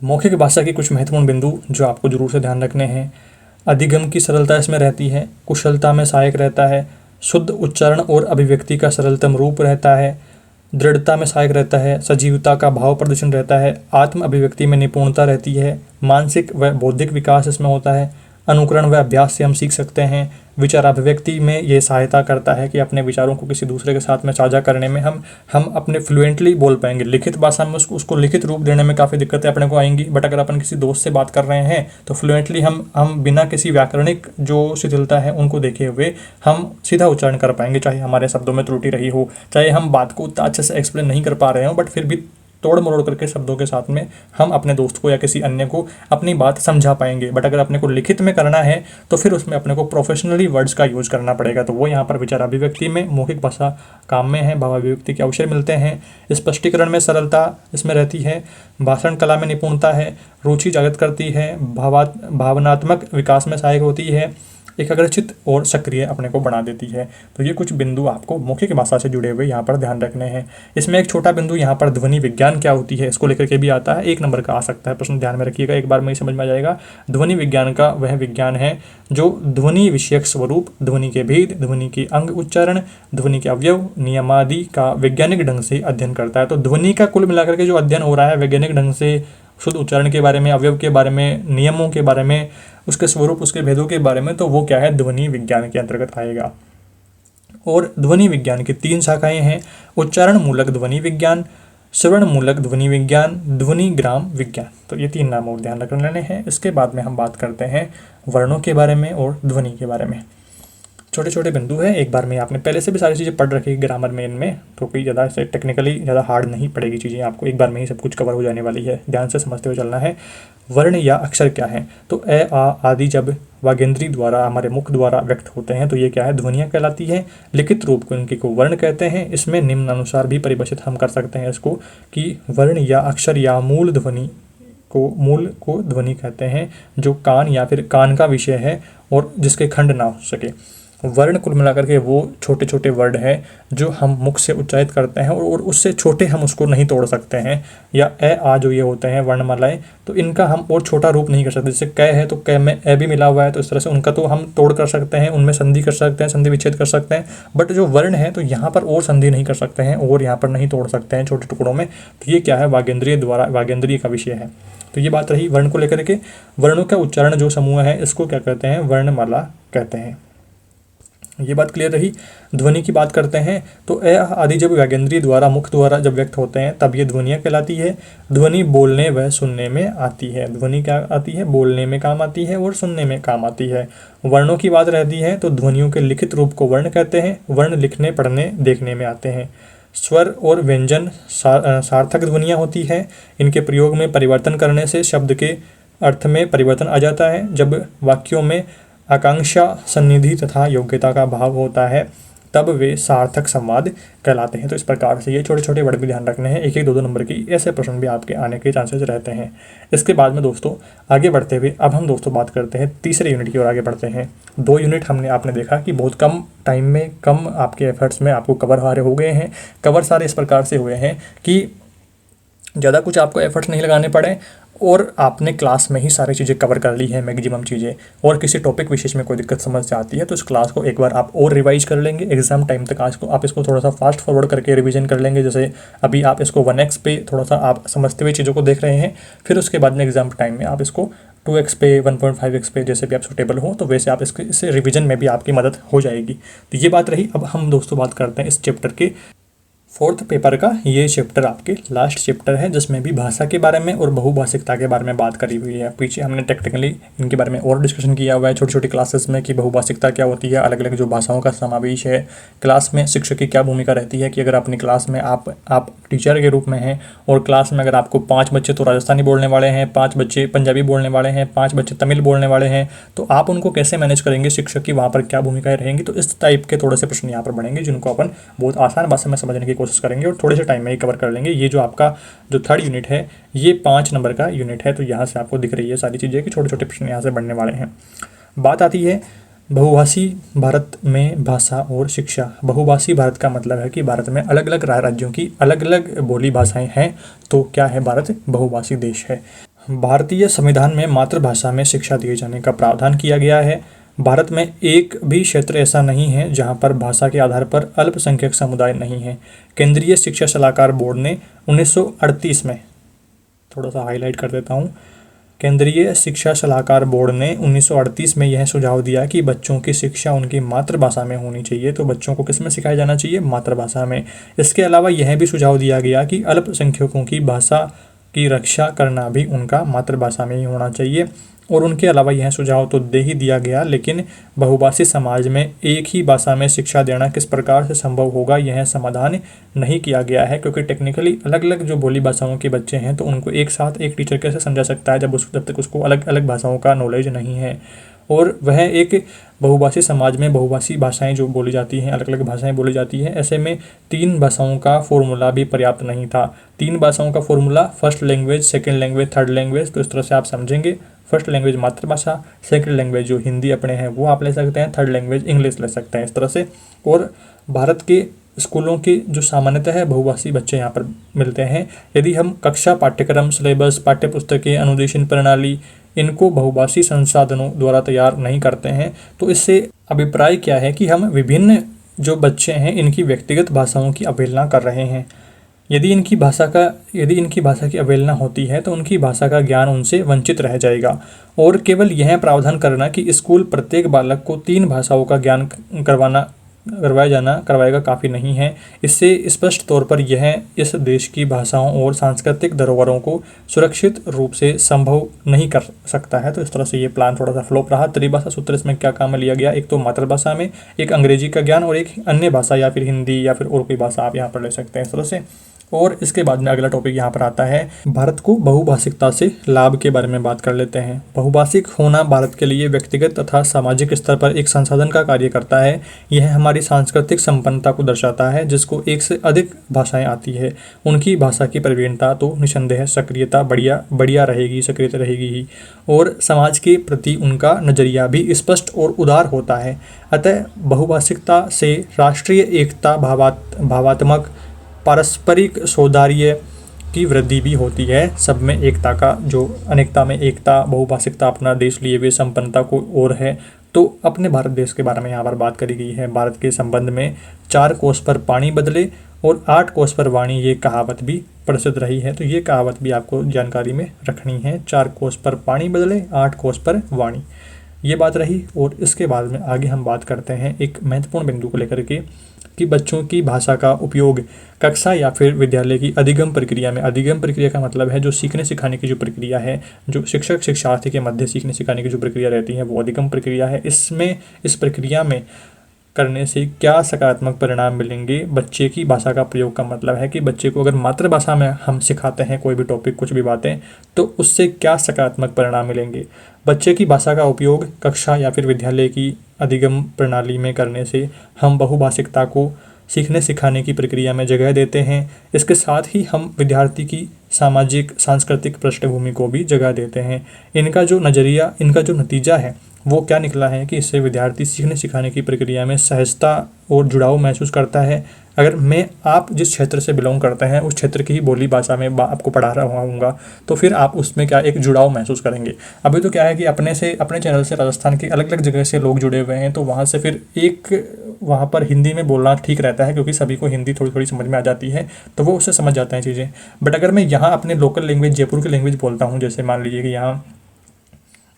[SPEAKER 1] मौखिक भाषा की कुछ महत्वपूर्ण बिंदु जो आपको जरूर से ध्यान रखने हैं। अधिगम की सरलता इसमें रहती है, कुशलता में सहायक रहता है, शुद्ध उच्चारण और अभिव्यक्ति का सरलतम रूप रहता है, दृढ़ता में सहायक रहता है, सजीवता का भाव प्रदर्शन रहता है, आत्म अभिव्यक्ति में निपुणता रहती है, मानसिक व बौद्धिक विकास इसमें होता है, अनुकरण व अभ्यास से हम सीख सकते हैं, विचार अभिव्यक्ति में ये सहायता करता है कि अपने विचारों को किसी दूसरे के साथ में साझा करने में हम अपने फ्लुएंटली बोल पाएंगे। लिखित भाषा में उसको लिखित रूप देने में काफ़ी दिक्कतें अपने को आएंगी, बट अगर अपन किसी दोस्त से बात कर रहे हैं तो फ्लुएंटली हम बिना किसी व्याकरणिक जो शिथिलता है उनको देखे हुए हम सीधा उच्चारण कर पाएंगे, चाहे हमारे शब्दों में त्रुटि रही हो, चाहे हम बात को उतना अच्छे से एक्सप्लेन नहीं कर पा रहे हो, बट फिर भी तोड़ मरोड़ करके शब्दों के साथ में हम अपने दोस्त को या किसी अन्य को अपनी बात समझा पाएंगे। बट अगर अपने को लिखित में करना है तो फिर उसमें अपने को प्रोफेशनली वर्ड्स का यूज़ करना पड़ेगा। तो वो यहाँ पर विचार अभिव्यक्ति में मौखिक भाषा काम में है, भाव अभिव्यक्ति के अवसर मिलते हैं। स्पष्टीकरण में सरलता इसमें रहती है, भाषण कला में निपुणता है, रुचि जागृत करती है, भावनात्मक विकास में सहायक होती है, एकाग्रचित और सक्रिय अपने को बना देती है। तो ये कुछ बिंदु आपको मौखिक भाषा से जुड़े हुए यहाँ पर ध्यान रखने हैं। इसमें एक छोटा बिंदु यहाँ पर ध्वनि विज्ञान क्या होती है इसको लेकर के भी आता है, 1 नंबर का आ सकता है प्रश्न, ध्यान में रखिएगा, एक बार में ही समझ में आ जाएगा। ध्वनि विज्ञान का वह विज्ञान है जो ध्वनि विषयक स्वरूप, ध्वनि के भेद, ध्वनि के अंग उच्चारण, ध्वनि के अवयव, नियमादि का वैज्ञानिक ढंग से अध्ययन करता है। तो ध्वनि का कुल मिलाकर के जो अध्ययन हो रहा है वैज्ञानिक ढंग से, शुद्ध उच्चारण के बारे में, अवयव के बारे में, नियमों के बारे में, उसके स्वरूप, उसके भेदों के बारे में, तो वो क्या है, ध्वनि विज्ञान के अंतर्गत आएगा। और ध्वनि विज्ञान की 3 शाखाएं हैं, उच्चारण मूलक ध्वनि विज्ञान, श्रवण मूलक ध्वनि विज्ञान, ध्वनि ग्राम विज्ञान। तो ये 3 नाम और ध्यान रख लेने हैं। इसके बाद में हम बात करते हैं वर्णों के बारे में और ध्वनि के बारे में। छोटे छोटे बिंदु हैं, एक बार में आपने पहले से भी सारी चीज़ें पढ़ रखी है ग्रामर में, इनमें तो कोई ज़्यादा ऐसे टेक्निकली ज़्यादा हार्ड नहीं पड़ेगी चीज़ें, आपको एक बार में ही सब कुछ कवर हो जाने वाली है, ध्यान से समझते हुए चलना है। वर्ण या अक्षर क्या है? तो अ आ आदि जब वागेंद्री द्वारा, हमारे मुख द्वारा व्यक्त होते हैं तो ये क्या है? ध्वनियाँ कहलाती है। लिखित रूप को इनके को वर्ण कहते हैं। इसमें निम्नानुसार भी परिभाषित हम कर सकते हैं इसको कि वर्ण या अक्षर या मूल को ध्वनि कहते हैं, जो कान या फिर कान का विषय है और जिसके खंड ना हो सके। वर्ण कुल मिलाकर के वो छोटे छोटे वर्ड हैं जो हम मुख से उच्चारित करते हैं और उससे छोटे हम उसको नहीं तोड़ सकते हैं। या ए आ जो ये होते हैं वर्णमालाएं, तो इनका हम और छोटा रूप नहीं कर सकते। जैसे क है तो क में ए भी मिला हुआ है, तो इस तरह से उनका तो हम तोड़ कर सकते हैं, उनमें संधि कर सकते हैं, संधि विच्छेद कर सकते हैं। बट जो वर्ण है तो यहाँ पर और संधि नहीं कर सकते हैं और यहाँ पर नहीं तोड़ सकते हैं छोटे टुकड़ों में। तो ये क्या है? वागेंद्रिय का विषय है। तो ये बात रही वर्ण को लेकर के। वर्णों का उच्चारण जो समूह है इसको क्या कहते हैं? वर्णमाला कहते हैं। ये बात क्लियर रही। ध्वनि की बात करते हैं तो अ आदि जब वागेंद्री द्वारा, मुख द्वारा जब व्यक्त होते हैं तब ये ध्वनियाँ कहलाती है। ध्वनि बोलने व सुनने में आती है। ध्वनि क्या आती है? बोलने में काम आती है और सुनने में काम आती है। वर्णों की बात रहती है तो ध्वनियों के लिखित रूप को वर्ण कहते हैं। वर्ण लिखने, पढ़ने, देखने में आते हैं। स्वर और व्यंजन सार्थक ध्वनियाँ होती हैं। इनके प्रयोग में परिवर्तन करने से शब्द के अर्थ में परिवर्तन आ जाता है। जब वाक्यों में आकांक्षा, सन्निधि तथा योग्यता का भाव होता है तब वे सार्थक संवाद कहलाते हैं। तो इस प्रकार से ये छोटे छोटे वर्ड भी ध्यान रखने हैं। एक एक दो दो नंबर की ऐसे प्रश्न भी आपके आने के चांसेस रहते हैं। इसके बाद में दोस्तों आगे बढ़ते हुए अब हम दोस्तों बात करते हैं तीसरे यूनिट की ओर आगे बढ़ते हैं। 2 यूनिट आपने देखा कि बहुत कम टाइम में, कम आपके एफर्ट्स में आपको कवर सारे हो गए हैं। कवर सारे इस प्रकार से हुए हैं कि ज़्यादा कुछ आपको एफर्ट्स नहीं लगाने पड़े और आपने क्लास में ही सारी चीज़ें कवर कर ली है, मैक्सिमम चीज़ें। और किसी टॉपिक विशेष में कोई दिक्कत समस्या आती है तो इस क्लास को एक बार आप और रिवाइज कर लेंगे। एग्जाम टाइम तक आज को आप इसको थोड़ा सा फास्ट फॉरवर्ड करके रिवीजन कर लेंगे। जैसे अभी आप इसको 1x पे थोड़ा सा आप समझते हुए चीज़ों को देख रहे हैं, फिर उसके बाद में एग्जाम टाइम में आप इसको 2x पे, 1.5x पे, जैसे भी आप सुटेबल हो तो वैसे आप इससे रिवीजन में भी आपकी मदद हो जाएगी। तो ये बात रही। अब हम दोस्तों बात करते हैं इस चैप्टर के 4th पेपर का। ये चैप्टर आपके लास्ट चैप्टर है जिसमें भी भाषा के बारे में और बहुभाषिकता के बारे में बात करी हुई है। पीछे हमने टेक्निकली इनके बारे में और डिस्कशन किया हुआ है छोटी छोटी क्लासेस में कि बहुभाषिकता क्या होती है, अलग अलग जो भाषाओं का समावेश है, क्लास में शिक्षक की क्या भूमिका रहती है कि अगर अपनी क्लास में आप टीचर के रूप में हैं और क्लास में अगर आपको 5 बच्चे तो राजस्थानी बोलने वाले हैं, 5 बच्चे पंजाबी बोलने वाले हैं, 5 बच्चे तमिल बोलने वाले हैं, तो आप उनको कैसे मैनेज करेंगे, शिक्षक की वहाँ पर क्या भूमिकाएं रहेंगी। तो इस टाइप के थोड़े से प्रश्न यहाँ पर बढ़ेंगे जिनको अपन बहुत आसान भाषा में समझने की कोशिश करेंगे और थोड़े से टाइम में ही कवर कर लेंगे। ये जो आपका जो 3rd यूनिट है ये 5 नंबर का यूनिट है। तो यहाँ से आपको दिख रही है सारी चीज़ें कि छोटे छोटे प्रश्न यहाँ से बढ़ने वाले हैं। बात आती है बहुभाषी भारत में भाषा और शिक्षा। बहुभाषी भारत का मतलब है कि भारत में अलग अलग राज्यों की अलग अलग बोली भाषाएं हैं। तो क्या है? भारत बहुभाषी देश है। भारतीय संविधान में मातृभाषा में शिक्षा दिए जाने का प्रावधान किया गया है। भारत में एक भी क्षेत्र ऐसा नहीं है जहां पर भाषा के आधार पर अल्पसंख्यक समुदाय नहीं है। केंद्रीय शिक्षा सलाहकार बोर्ड ने 1938 में, थोड़ा सा हाईलाइट कर देता हूं, केंद्रीय शिक्षा सलाहकार बोर्ड ने 1938 में यह सुझाव दिया कि बच्चों की शिक्षा उनकी मातृभाषा में होनी चाहिए। तो बच्चों को किस में सिखाया जाना चाहिए? मातृभाषा में। इसके अलावा यह भी सुझाव दिया गया कि अल्पसंख्यकों की भाषा की रक्षा करना भी उनका मातृभाषा में ही होना चाहिए। और उनके अलावा यह सुझाव तो दे ही दिया गया, लेकिन बहुभाषी समाज में एक ही भाषा में शिक्षा देना किस प्रकार से संभव होगा यह समाधान नहीं किया गया है, क्योंकि टेक्निकली अलग अलग जो बोली भाषाओं के बच्चे हैं तो उनको एक साथ एक टीचर कैसे समझा सकता है जब तक उसको अलग अलग भाषाओं का नॉलेज नहीं है। और वह एक बहुभाषी समाज में बहुभाषी भाषाएं जो बोली जाती हैं, अलग अलग भाषाएं बोली जाती हैं, ऐसे में 3 भाषाओं का फॉर्मूला भी पर्याप्त नहीं था। 3 भाषाओं का formula, first language, second language, third language. तो इस तरह से आप समझेंगे, फर्स्ट लैंग्वेज मातृभाषा, सेकंड लैंग्वेज जो हिंदी अपने हैं वो आप ले सकते हैं, थर्ड लैंग्वेज इंग्लिश ले सकते हैं, इस तरह से। और भारत के स्कूलों के जो सामान्यतः है बहुभाषी बच्चे यहाँ पर मिलते हैं। यदि हम कक्षा, पाठ्यक्रम, सिलेबस, पाठ्यपुस्तकें, अनुदेशन प्रणाली इनको बहुभाषी संसाधनों द्वारा तैयार नहीं करते हैं तो इससे अभिप्राय क्या है कि हम विभिन्न जो बच्चे हैं इनकी व्यक्तिगत भाषाओं की अवहेलना कर रहे हैं। यदि इनकी भाषा की अवहेलना होती है तो उनकी भाषा का ज्ञान उनसे वंचित रह जाएगा। और केवल यह प्रावधान करना कि स्कूल प्रत्येक बालक को 3 भाषाओं का ज्ञान करवाना करवाएगा काफ़ी नहीं है। इससे स्पष्ट तौर पर यह इस देश की भाषाओं और सांस्कृतिक धरोहरों को सुरक्षित रूप से संभव नहीं कर सकता है। तो इस तरह से ये प्लान थोड़ा सा फ्लॉप रहा। त्रिभाषा सूत्र इसमें क्या काम में लिया गया, एक तो मातृभाषा में, एक अंग्रेजी का ज्ञान और एक अन्य भाषा या फिर हिंदी या फिर और कोई भाषा आप यहाँ पर ले सकते हैं इस तरह से। और इसके बाद में अगला टॉपिक यहाँ पर आता है, भारत को बहुभाषिकता से लाभ के बारे में बात कर लेते हैं। बहुभाषिक होना भारत के लिए व्यक्तिगत तथा सामाजिक स्तर पर एक संसाधन का कार्य करता है। यह हमारी सांस्कृतिक संपन्नता को दर्शाता है। जिसको एक से अधिक भाषाएं आती है उनकी भाषा की प्रवीणता तो निसंदेह सक्रियता बढ़िया रहेगी, सक्रियता रहेगी ही, और समाज के प्रति उनका नज़रिया भी स्पष्ट और उदार होता है। अतः बहुभाषिकता से राष्ट्रीय एकता, भावात्मक पारस्परिक सौहार्द की वृद्धि भी होती है। सब में एकता का, जो अनेकता में एकता, बहुभाषिकता अपना देश लिए हुए संपन्नता को और है। तो अपने भारत देश के बारे में यहाँ पर बात करी गई है। भारत के संबंध में 4 कोस पर पानी बदले और 8 कोस पर वाणी, ये कहावत भी प्रसिद्ध रही है। तो ये कहावत भी आपको जानकारी में रखनी है। 4 कोस पर पानी बदले, 8 कोस पर वाणी, ये बात रही। और इसके बाद में आगे हम बात करते हैं एक महत्वपूर्ण बिंदु को लेकर के, कि बच्चों की भाषा का उपयोग कक्षा या फिर विद्यालय की अधिगम प्रक्रिया में। अधिगम प्रक्रिया का मतलब है जो सीखने सिखाने की जो प्रक्रिया है, जो शिक्षक शिक्षार्थी के मध्य सीखने सिखाने की जो प्रक्रिया रहती है, वो अधिगम प्रक्रिया है। इस प्रक्रिया में करने से क्या सकारात्मक परिणाम मिलेंगे। बच्चे की भाषा का प्रयोग का मतलब है कि बच्चे को अगर मातृभाषा में हम सिखाते हैं कोई भी टॉपिक, कुछ भी बातें, तो उससे क्या सकारात्मक परिणाम मिलेंगे। बच्चे की भाषा का उपयोग कक्षा या फिर विद्यालय की अधिगम प्रणाली में करने से हम बहुभाषिकता को सीखने सिखाने की प्रक्रिया में जगह देते हैं। इसके साथ ही हम विद्यार्थी की सामाजिक सांस्कृतिक पृष्ठभूमि को भी जगह देते हैं। इनका जो नतीजा है वो क्या निकला है कि इससे विद्यार्थी सीखने सिखाने की प्रक्रिया में सहजता और जुड़ाव महसूस करता है। अगर आप जिस क्षेत्र से बिलोंग करते हैं उस क्षेत्र की ही बोली भाषा में आपको पढ़ा रहा हूँगा, तो फिर आप उसमें क्या एक जुड़ाव महसूस करेंगे। अभी तो क्या है कि अपने चैनल से राजस्थान के अलग अलग जगह से लोग जुड़े हुए हैं, तो वहाँ से फिर वहाँ पर हिंदी में बोलना ठीक रहता है, क्योंकि सभी को हिंदी थोड़ी थोड़ी समझ में आ जाती है, तो वो उससे समझ जाते हैं चीज़ें। बट अगर मैं यहाँ अपने लोकल लैंग्वेज, जयपुर की लैंग्वेज बोलता हूँ, जैसे मान लीजिए कि यहाँ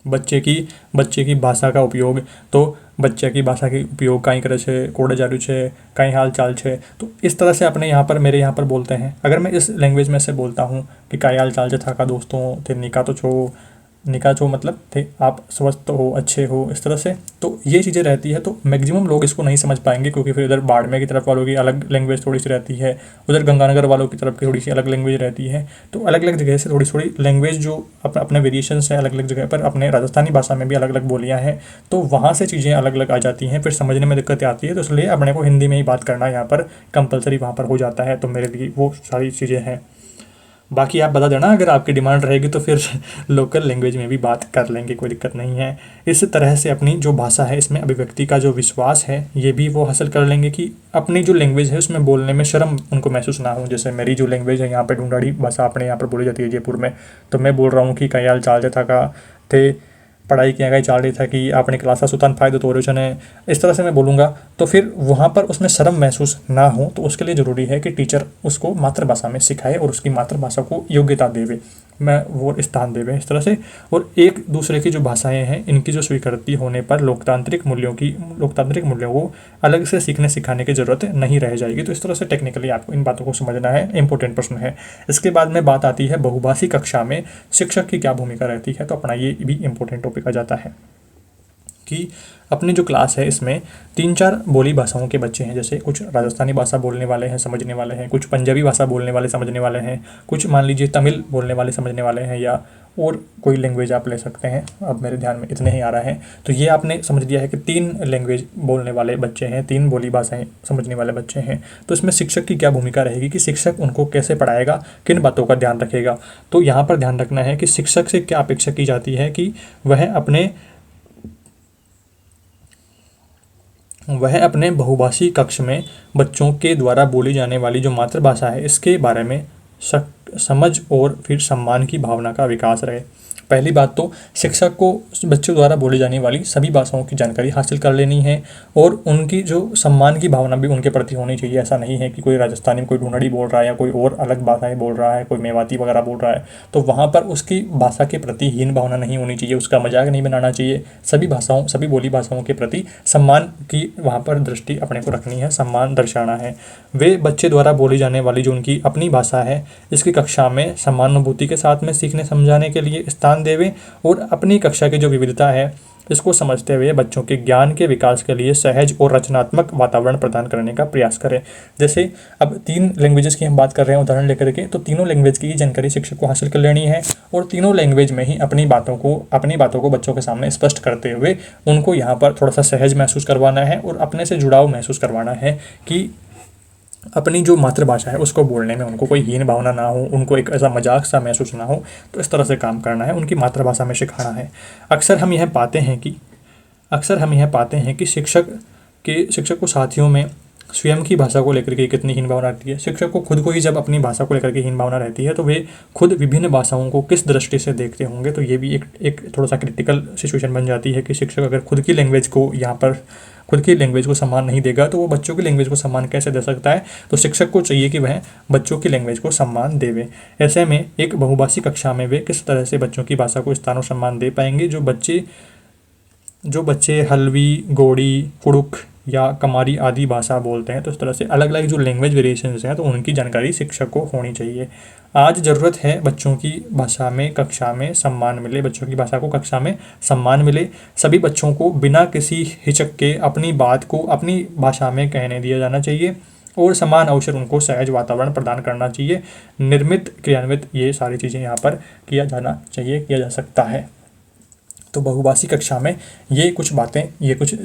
[SPEAKER 1] बच्चे की भाषा का उपयोग, तो बच्चे की भाषा के उपयोग कहीं करे छे, कोड़े जारू छे, कहीं हाल चाल छे, तो इस तरह से अपने यहाँ पर मेरे यहाँ पर बोलते हैं। अगर मैं इस लैंग्वेज में से बोलता हूँ कि कहीं हाल चाल छे था का दोस्तों थे, निका छो मतलब थे आप स्वस्थ हो, अच्छे हो, इस तरह से। तो ये चीज़ें रहती है, तो मैक्सिमम लोग इसको नहीं समझ पाएंगे, क्योंकि फिर इधर बाड़मेर की तरफ वालों की अलग लैंग्वेज थोड़ी सी रहती है, उधर गंगानगर वालों की तरफ की थोड़ी सी अलग लैंग्वेज रहती है। तो अलग अलग जगह से थोड़ी थोड़ी लैंग्वेज जो अपने वेरिएशंस हैं, अलग अलग जगह पर अपने राजस्थानी भाषा में भी अलग अलग बोलियाँ हैं, तो वहाँ से चीज़ें अलग अलग आ जाती हैं, फिर समझने में दिक्कत आती है। तो इसलिए अपने को हिंदी में ही बात करना यहाँ पर कंपलसरी वहाँ पर हो जाता है। तो मेरे लिए वो सारी चीज़ें हैं। बाकी आप बता देना, अगर आपकी डिमांड रहेगी तो फिर लोकल लैंग्वेज में भी बात कर लेंगे, कोई दिक्कत नहीं है। इस तरह से अपनी जो भाषा है इसमें अभिव्यक्ति का जो विश्वास है ये भी वो हासिल कर लेंगे कि अपनी जो लैंग्वेज है उसमें बोलने में शर्म उनको महसूस ना हो। जैसे मेरी जो लैंग्वेज है यहाँ पे ढूंढाड़ी भाषा अपने यहाँ पर बोली जाती है जयपुर में, तो मैं बोल रहा हूँ कि कयाल चाल था का थे पढ़ाई की कहीं चाल रही था कि आपने क्लासा सुतान फायदो तो रोशन है, इस तरह से मैं बोलूँगा, तो फिर वहाँ पर उसमें शर्म महसूस ना हो। तो उसके लिए ज़रूरी है कि टीचर उसको मातृभाषा में सिखाए और उसकी मातृभाषा को योग्यता देवे, मैं वो स्थान देवे इस तरह से। और एक दूसरे की जो भाषाएं हैं इनकी जो स्वीकृति होने पर लोकतांत्रिक मूल्यों को अलग से सीखने सिखाने की ज़रूरत नहीं रह जाएगी। तो इस तरह से टेक्निकली आपको इन बातों को समझना है, इंपॉर्टेंट प्रश्न है। इसके बाद में बात आती है बहुभाषी कक्षा में शिक्षक की क्या भूमिका रहती है। तो अपना ये भी इंपॉर्टेंट टॉपिक आ जाता है कि अपनी जो क्लास है इसमें 3-4 बोली भाषाओं के बच्चे हैं। जैसे कुछ राजस्थानी भाषा बोलने वाले हैं, समझने वाले हैं, कुछ पंजाबी भाषा बोलने वाले समझने वाले हैं, कुछ मान लीजिए तमिल बोलने वाले समझने वाले हैं, या और कोई लैंग्वेज आप ले सकते हैं। अब मेरे ध्यान में इतने ही आ रहा है। तो ये आपने समझ लिया है कि 3 लैंग्वेज बोलने वाले बच्चे हैं, 3 बोली भाषाएं समझने वाले बच्चे हैं। तो इसमें शिक्षक की क्या भूमिका रहेगी कि शिक्षक उनको कैसे पढ़ाएगा, किन बातों का ध्यान रखेगा। तो यहाँ पर ध्यान रखना है कि शिक्षक से क्या अपेक्षा की जाती है कि वह अपने बहुभाषी कक्ष में बच्चों के द्वारा बोली जाने वाली जो मातृभाषा है इसके बारे में समझ और फिर सम्मान की भावना का विकास रहे। पहली बात तो शिक्षक को बच्चों द्वारा बोली जाने वाली सभी भाषाओं की जानकारी हासिल कर लेनी है और उनकी जो सम्मान की भावना भी उनके प्रति होनी चाहिए। ऐसा नहीं है कि कोई राजस्थानी में कोई ढूंढड़ी बोल रहा है या कोई और अलग भाषाएं बोल रहा है, कोई मेवाती वगैरह बोल रहा है, तो वहाँ पर उसकी भाषा के प्रति हीन भावना नहीं होनी चाहिए, उसका मजाक नहीं बनाना चाहिए। सभी बोली भाषाओं के प्रति सम्मान की वहाँ पर दृष्टि अपने को रखनी है, सम्मान दर्शाना है। वे बच्चे द्वारा बोली जाने वाली जो उनकी अपनी भाषा है इसकी कक्षा में सम्मानानुभूति के साथ में सीखने समझाने के लिए स्थान देवें और अपनी कक्षा की जो विविधता है इसको समझते हुए बच्चों के ज्ञान के विकास के लिए सहज और रचनात्मक वातावरण प्रदान करने का प्रयास करें। जैसे अब 3 लैंग्वेजेस की हम बात कर रहे हैं उदाहरण लेकर के, तो तीनों लैंग्वेज की जानकारी शिक्षक को हासिल कर लेनी है और तीनों लैंग्वेज में ही अपनी बातों को बच्चों के सामने स्पष्ट करते हुए उनको यहाँ पर थोड़ा सा सहज महसूस करवाना है और अपने से जुड़ाव महसूस करवाना है कि अपनी जो मातृभाषा है उसको बोलने में उनको कोई हीन भावना ना हो, उनको एक ऐसा मजाक सा महसूस ना हो। तो इस तरह से काम करना है, उनकी मातृभाषा में सिखाना है। अक्सर हम यह पाते हैं कि शिक्षक को साथियों में स्वयं की भाषा को लेकर के कितनी हीन भावना रहती है। शिक्षक को खुद को ही जब अपनी भाषा को लेकर के हीन भावना रहती है तो वे खुद विभिन्न भाषाओं को किस दृष्टि से देखते होंगे। तो ये भी एक थोड़ा सा क्रिटिकल सिचुएशन बन जाती है कि शिक्षक अगर खुद की लैंग्वेज को सम्मान नहीं देगा तो वो बच्चों की लैंग्वेज को सम्मान कैसे दे सकता है। तो शिक्षक को चाहिए कि वह बच्चों की लैंग्वेज को सम्मान देवे। ऐसे में एक बहुभाषी कक्षा में वे किस तरह से बच्चों की भाषा को स्थान और सम्मान दे पाएंगे। जो बच्चे हल्वी, गोड़ी, कुड़ुक या कमारी आदि भाषा बोलते हैं, तो इस तरह से अलग अलग जो लैंग्वेज वेरिएशंस हैं तो उनकी जानकारी शिक्षक को होनी चाहिए। आज ज़रूरत है बच्चों की भाषा में कक्षा में सम्मान मिले, बच्चों की भाषा को कक्षा में सम्मान मिले। सभी बच्चों को बिना किसी हिचक के अपनी बात को अपनी भाषा में कहने दिया जाना चाहिए और समान अवसर उनको सहज वातावरण प्रदान करना चाहिए। निर्मित क्रियान्वित ये सारी चीज़ें यहाँ पर किया जा सकता है। तो बहुभाषी कक्षा में ये कुछ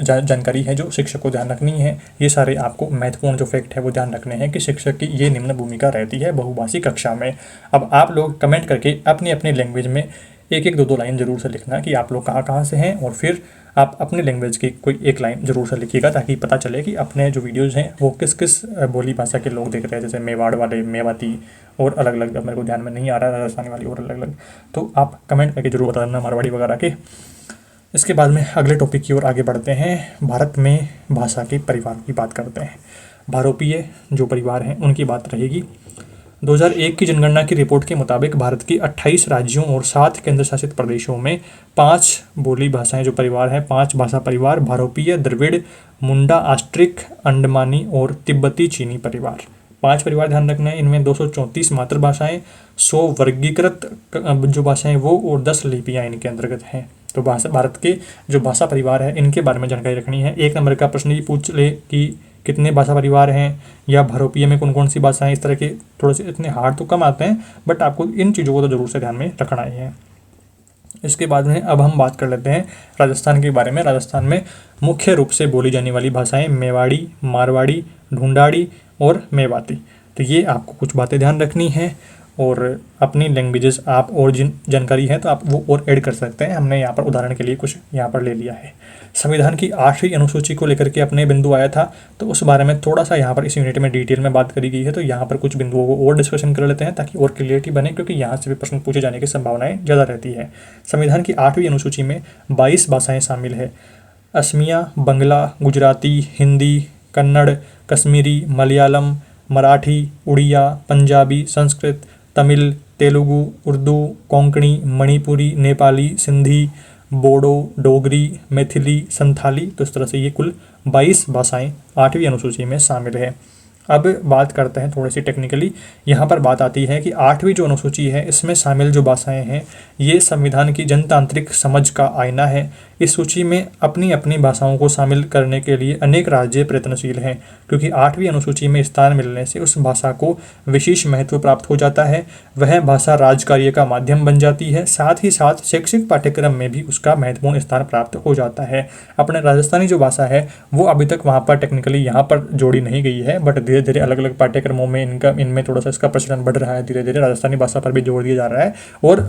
[SPEAKER 1] जानकारी है जो शिक्षक को ध्यान रखनी है। ये सारे आपको महत्वपूर्ण जो फैक्ट है वो ध्यान रखने हैं कि शिक्षक की ये निम्न भूमिका रहती है बहुभाषी कक्षा में। अब आप लोग कमेंट करके अपनी अपनी लैंग्वेज में एक 2 लाइन ज़रूर से लिखना कि आप लोग कहाँ से हैं और फिर आप अपनी लैंग्वेज की कोई एक लाइन ज़रूर से लिखिएगा ताकि पता चले कि अपने जो वीडियोज़ हैं वो किस किस बोली भाषा के लोग देख रहे हैं। जैसे मेवाड़ वाले, मेवाती और अलग अलग, मेरे को ध्यान में नहीं आ रहा है, राजस्थानी वाली और अलग अलग। तो आप कमेंट करके ज़रूर बता देना मारवाड़ी वगैरह के। इसके बाद में अगले टॉपिक की ओर आगे बढ़ते हैं। भारत में भाषा के परिवार की बात करते हैं। भारोपीय जो परिवार हैं उनकी बात रहेगी। 2001 की जनगणना की रिपोर्ट के मुताबिक भारत की 28 राज्यों और 7 केंद्र शासित प्रदेशों में 5 बोली भाषाएं जो परिवार हैं, 5 भाषा परिवार भारोपीय, द्रविड़, मुंडा, ऑस्ट्रिक, अंडमानी और तिब्बती चीनी परिवार, 5 परिवार ध्यान रखना है। इनमें 234 मातृभाषाएं, 100 वर्गीकृत जो भाषाएं वो और 10 लिपियाँ इनके अंतर्गत हैं। तो भारत के जो भाषा परिवार है इनके बारे में जानकारी रखनी है। 1 नंबर का प्रश्न ये पूछ ले कि कितने भाषा परिवार हैं या भारोपीय में कौन सी भाषाएं, इस तरह के थोड़े से इतने हार्ड तो कम आते हैं बट आपको इन चीज़ों को तो ज़रूर से ध्यान में रखना ही है। इसके बाद में अब हम बात कर लेते हैं राजस्थान के बारे में। राजस्थान में मुख्य रूप से बोली जाने वाली भाषाएं मेवाड़ी, मारवाड़ी, ढूंढाड़ी और मेवाती। तो ये आपको कुछ बातें ध्यान रखनी है और अपनी लैंग्वेजेस आप और जिन जानकारी है तो आप वो और ऐड कर सकते हैं। हमने यहाँ पर उदाहरण के लिए कुछ यहाँ पर ले लिया है। संविधान की 8वीं अनुसूची को लेकर के अपने बिंदु आया था तो उस बारे में थोड़ा सा यहाँ पर इस यूनिट में डिटेल में बात करी गई है। तो यहाँ पर कुछ बिंदुओं को और डिस्कशन कर लेते हैं ताकि और क्लियरिटी बने, क्योंकि यहाँ से भी प्रश्न पूछे जाने की संभावनाएं ज़्यादा रहती है। संविधान की 8वीं अनुसूची में 22 भाषाएँ शामिल है। असमिया, बंगला, गुजराती, हिंदी, कन्नड़, कश्मीरी, मलयालम, मराठी, उड़िया, पंजाबी, संस्कृत, तमिल, तेलुगु, उर्दू, कोंकणी, मणिपुरी, नेपाली, सिंधी, बोडो, डोगरी, मैथिली, संथाली। तो इस तरह से ये कुल 22 भाषाएं 8वीं अनुसूची में शामिल है। अब बात करते हैं थोड़ी सी टेक्निकली। यहाँ पर बात आती है कि 8वीं जो अनुसूची है इसमें शामिल जो भाषाएं हैं ये संविधान की जनतांत्रिक समझ का आईना है। इस सूची में अपनी अपनी भाषाओं को शामिल करने के लिए अनेक राज्य प्रयत्नशील हैं, क्योंकि 8वीं अनुसूची में स्थान मिलने से उस भाषा को विशेष महत्व प्राप्त हो जाता है। वह भाषा राजकार्य का माध्यम बन जाती है, साथ ही साथ शैक्षिक पाठ्यक्रम में भी उसका महत्वपूर्ण स्थान प्राप्त हो जाता है। अपने राजस्थानी जो भाषा है वो अभी तक वहाँ पर टेक्निकली यहाँ पर जोड़ी नहीं गई है, बट धीरे धीरे अलग अलग पाठ्यक्रमों में इनमें थोड़ा सा इसका प्रचलन बढ़ रहा है। धीरे धीरे राजस्थानी भाषा पर भी जोड़ दिया जा रहा है और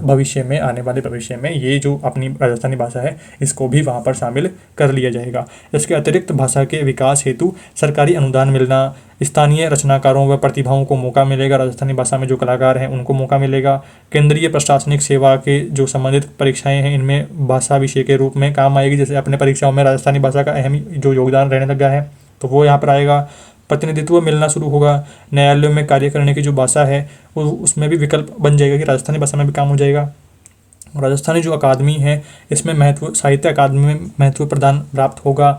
[SPEAKER 1] आने वाले भविष्य में ये जो अपनी राजस्थानी भाषा है इसका इसको भी वहाँ पर शामिल कर लिया जाएगा। इसके अतिरिक्त भाषा के विकास हेतु सरकारी अनुदान मिलना, स्थानीय रचनाकारों व प्रतिभाओं को मौका मिलेगा, राजस्थानी भाषा में जो कलाकार हैं उनको मौका मिलेगा। केंद्रीय प्रशासनिक सेवा के जो संबंधित परीक्षाएं हैं इनमें भाषा विषय के रूप में काम आएगी। जैसे अपने परीक्षाओं में राजस्थानी भाषा का अहम जो योगदान रहने लगा है तो वो यहाँ पर आएगा। प्रतिनिधित्व मिलना शुरू होगा। न्यायालयों में कार्य करने की जो भाषा है उसमें भी विकल्प बन जाएगा कि राजस्थानी भाषा में भी काम हो जाएगा। राजस्थानी जो अकादमी है इसमें महत्व, साहित्य अकादमी में महत्व प्रदान प्राप्त होगा।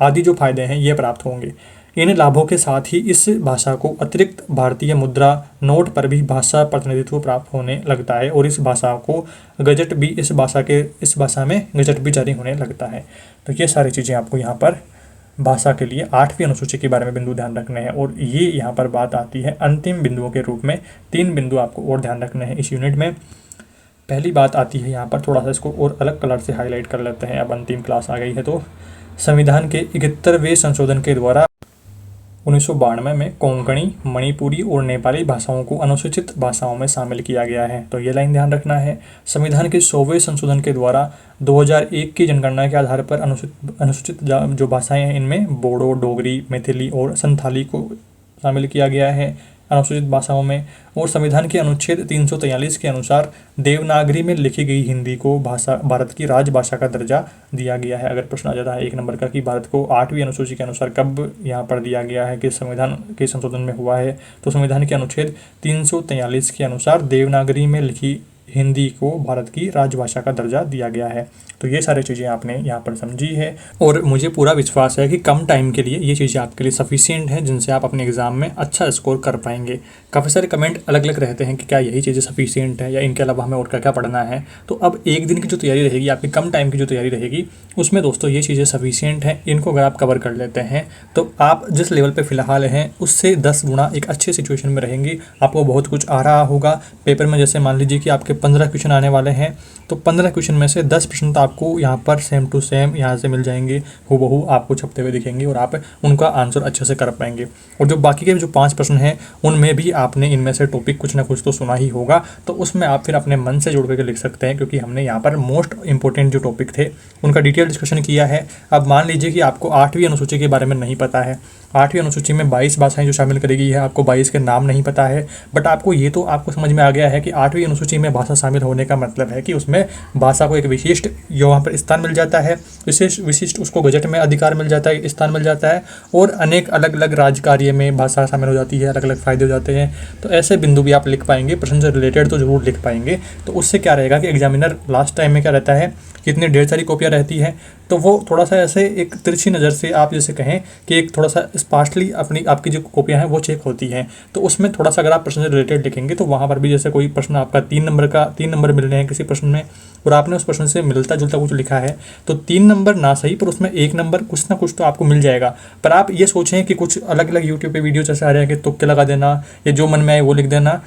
[SPEAKER 1] आदि जो फायदे हैं ये प्राप्त होंगे। इन लाभों के साथ ही इस भाषा को अतिरिक्त भारतीय मुद्रा नोट पर भी भाषा प्रतिनिधित्व प्राप्त होने लगता है और इस भाषा को गजट भी इस भाषा में गजट भी जारी होने लगता है। तो ये सारी चीज़ें आपको यहाँ पर भाषा के लिए 8वीं अनुसूची के बारे में बिंदु ध्यान रखने हैं। और ये यहाँ पर बात आती है अंतिम बिंदुओं के रूप में। 3 बिंदु आपको और ध्यान रखने हैं इस यूनिट में। पहली बात आती है यहाँ पर, थोड़ा सा इसको और अलग कलर से हाईलाइट कर लेते हैं, अब अंतिम क्लास आ गई है तो। संविधान के 71वें संशोधन के द्वारा 1992 में कोंकणी, मणिपुरी और नेपाली भाषाओं को अनुसूचित भाषाओं में शामिल किया गया है। तो ये लाइन ध्यान रखना है। संविधान के 100वें संशोधन के द्वारा 2001 की जनगणना के आधार पर अनुसूचित जो भाषाएं हैं इनमें बोडो, डोगरी, मैथिली और संथाली को शामिल किया गया है अनुसूचित भाषाओं में। और संविधान के अनुच्छेद 343 के अनुसार देवनागरी में लिखी गई हिंदी को भारत की राजभाषा का दर्जा दिया गया है। अगर प्रश्न आ जाता है 1 नंबर का कि भारत को 8वीं अनुसूची के अनुसार कब यहाँ पर दिया गया है कि संविधान के संशोधन में हुआ है, तो संविधान के अनुच्छेद 343 के अनुसार देवनागरी में लिखी हिंदी को भारत की राजभाषा का दर्जा दिया गया है। तो ये सारी चीज़ें आपने यहाँ पर समझी है और मुझे पूरा विश्वास है कि कम टाइम के लिए ये चीज़ें आपके लिए सफिशिएंट हैं जिनसे आप अपने एग्जाम में अच्छा स्कोर कर पाएंगे। काफ़ी सारे कमेंट अलग अलग रहते हैं कि क्या यही चीज़ें सफिशिएंट है या इनके अलावा हमें और क्या क्या पढ़ना है। तो अब एक दिन की जो तैयारी रहेगी, आपकी कम टाइम की जो तैयारी रहेगी, उसमें दोस्तों ये चीज़ें सफिशिएंट हैं। इनको अगर आप कवर कर लेते हैं तो आप जिस लेवल पर फिलहाल हैं उससे 10 गुना एक अच्छे सिचुएशन में रहेंगे। आपको बहुत कुछ आ रहा होगा पेपर में। जैसे मान लीजिए कि आपके 15 क्वेश्चन आने वाले हैं तो 15 क्वेश्चन में से 10 प्रश्न तो आपको यहाँ पर सेम टू सेम यहाँ से मिल जाएंगे, हूबहू आपको छपते हुए दिखेंगे और आप उनका आंसर अच्छे से कर पाएंगे। और जो बाकी के जो 5 प्रश्न हैं उनमें भी आपने इनमें से टॉपिक कुछ ना कुछ तो सुना ही होगा, तो उसमें आप फिर अपने मन से जोड़ करके लिख सकते हैं क्योंकि हमने यहाँ पर मोस्ट इंपॉर्टेंट जो टॉपिक थे उनका डिटेल डिस्कशन किया है। अब मान लीजिए कि आपको 8वीं अनुसूची के बारे में नहीं पता है। 8वीं अनुसूची में 22 भाषाएं जो शामिल करी गई है, आपको 22 के नाम नहीं पता है, बट आपको ये तो आपको समझ में आ गया है कि 8वीं अनुसूची में भाषा शामिल होने का मतलब है कि उसमें भाषा को एक विशिष्ट जो वहाँ पर स्थान मिल जाता है, विशिष्ट उसको गजट में अधिकार मिल जाता है, स्थान मिल जाता है और अनेक अलग अलग राज्य कार्य में भाषा शामिल हो जाती है, अलग अलग फायदे हो जाते हैं। तो ऐसे बिंदु भी आप लिख पाएंगे, प्रश्न से रिलेटेड तो जरूर लिख पाएंगे। तो उससे क्या रहेगा कि एग्जामिनर लास्ट टाइम में क्या रहता है कि इतनी ढेर सारी कॉपियाँ रहती हैं तो वो थोड़ा सा ऐसे एक तिरछी नज़र से आप जैसे कहें कि एक थोड़ा सा स्पार्शली आपकी जो कॉपियाँ हैं वो चेक होती हैं। तो उसमें थोड़ा सा अगर आप प्रश्न से रिलेटेड लिखेंगे तो वहाँ पर भी जैसे कोई प्रश्न आपका 3 नंबर मिल रहे हैं किसी प्रश्न में और आपने उस प्रश्न से मिलता जुलता कुछ लिखा है तो 3 नंबर ना सही पर उसमें 1 नंबर कुछ ना कुछ तो आपको मिल जाएगा। पर आप ये सोचें कि कुछ अलग अलग यूट्यूब पे वीडियो जैसे आ रहे हैं कि तुक्के लगा देना या जो मन में आए वो लिख देना।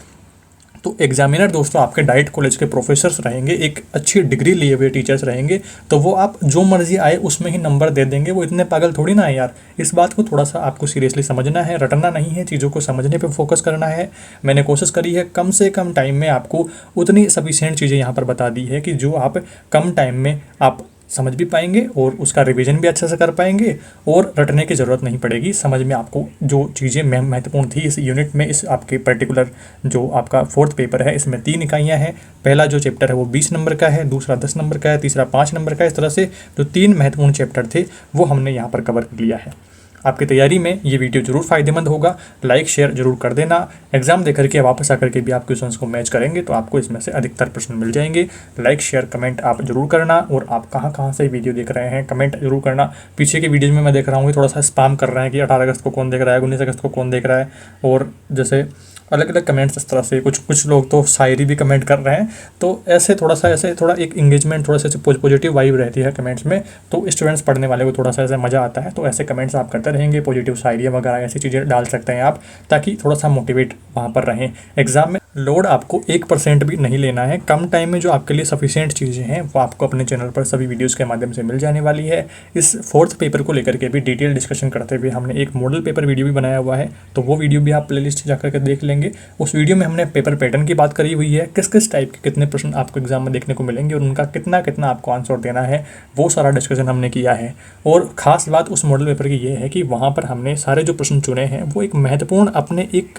[SPEAKER 1] तो एग्जामिनर दोस्तों आपके डाइट कॉलेज के प्रोफेसर्स रहेंगे, एक अच्छी डिग्री लिए हुए टीचर्स रहेंगे, तो वो आप जो मर्जी आए उसमें ही नंबर दे देंगे। वो इतने पागल थोड़ी ना है यार। इस बात को थोड़ा सा आपको सीरियसली समझना है, रटना नहीं है, चीज़ों को समझने पे फोकस करना है। मैंने कोशिश करी है कम से कम टाइम में आपको उतनी सफिशिएंट चीज़ें यहाँ पर बता दी है कि जो आप कम टाइम में आप समझ भी पाएंगे और उसका रिवीजन भी अच्छे से कर पाएंगे और रटने की ज़रूरत नहीं पड़ेगी। समझ में आपको जो चीज़ें महत्वपूर्ण थी इस यूनिट में, इस आपके पर्टिकुलर जो आपका 4th पेपर है इसमें 3 इकाइयाँ हैं। पहला जो चैप्टर है वो 20 नंबर का है, दूसरा 10 नंबर का है, तीसरा 5 नंबर का है। इस तरह से जो 3 महत्वपूर्ण चैप्टर थे वो हमने यहाँ पर कवर कर लिया है। आपकी तैयारी में ये वीडियो जरूर फायदेमंद होगा। लाइक शेयर जरूर कर देना। एग्जाम देकर के वापस आकर के भी आप क्वेश्चंस को मैच करेंगे तो आपको इसमें से अधिकतर प्रश्न मिल जाएंगे। लाइक शेयर कमेंट आप जरूर करना और आप कहाँ से वीडियो देख रहे हैं कमेंट जरूर करना। पीछे की वीडियोज़ में मैं देख रहा हूँ थोड़ा सा स्पैम कर रहे हैं कि 18 अगस्त को कौन देख रहा है, 19 अगस्त को कौन देख रहा है और जैसे अलग अलग कमेंट्स इस तरह से कुछ लोग तो शायरी भी कमेंट कर रहे हैं। तो ऐसे थोड़ा एक इंगेजमेंट थोड़ा सा पॉजिटिव वाइब रहती है कमेंट्स में, तो स्टूडेंट्स पढ़ने वाले को थोड़ा सा ऐसे मज़ा आता है। तो ऐसे कमेंट्स आप करते रहेंगे, पॉजिटिव शायरी वगैरह ऐसी चीज़ें डाल सकते हैं आप ताकि थोड़ा सा मोटिवेट वहाँ पर रहें एग्जाम में। लोड आपको 1% भी नहीं लेना है। कम टाइम में जो आपके लिए सफिशिएंट चीज़ें हैं वो आपको अपने चैनल पर सभी वीडियोस के माध्यम से मिल जाने वाली है। इस फोर्थ पेपर को लेकर के भी डिटेल डिस्कशन करते हुए हमने एक मॉडल पेपर वीडियो भी बनाया हुआ है, तो वो वीडियो भी आप प्लेलिस्ट जाकर के देख लेंगे। उस वीडियो में हमने पेपर पैटर्न की बात करी हुई है, किस किस टाइप के कितने प्रश्न आपको एग्जाम में देखने को मिलेंगे और उनका कितना कितना आपको आंसर देना है, वो सारा डिस्कशन हमने किया है। और ख़ास बात उस मॉडल पेपर की ये है कि वहाँ पर हमने सारे जो प्रश्न चुने हैं वो एक महत्वपूर्ण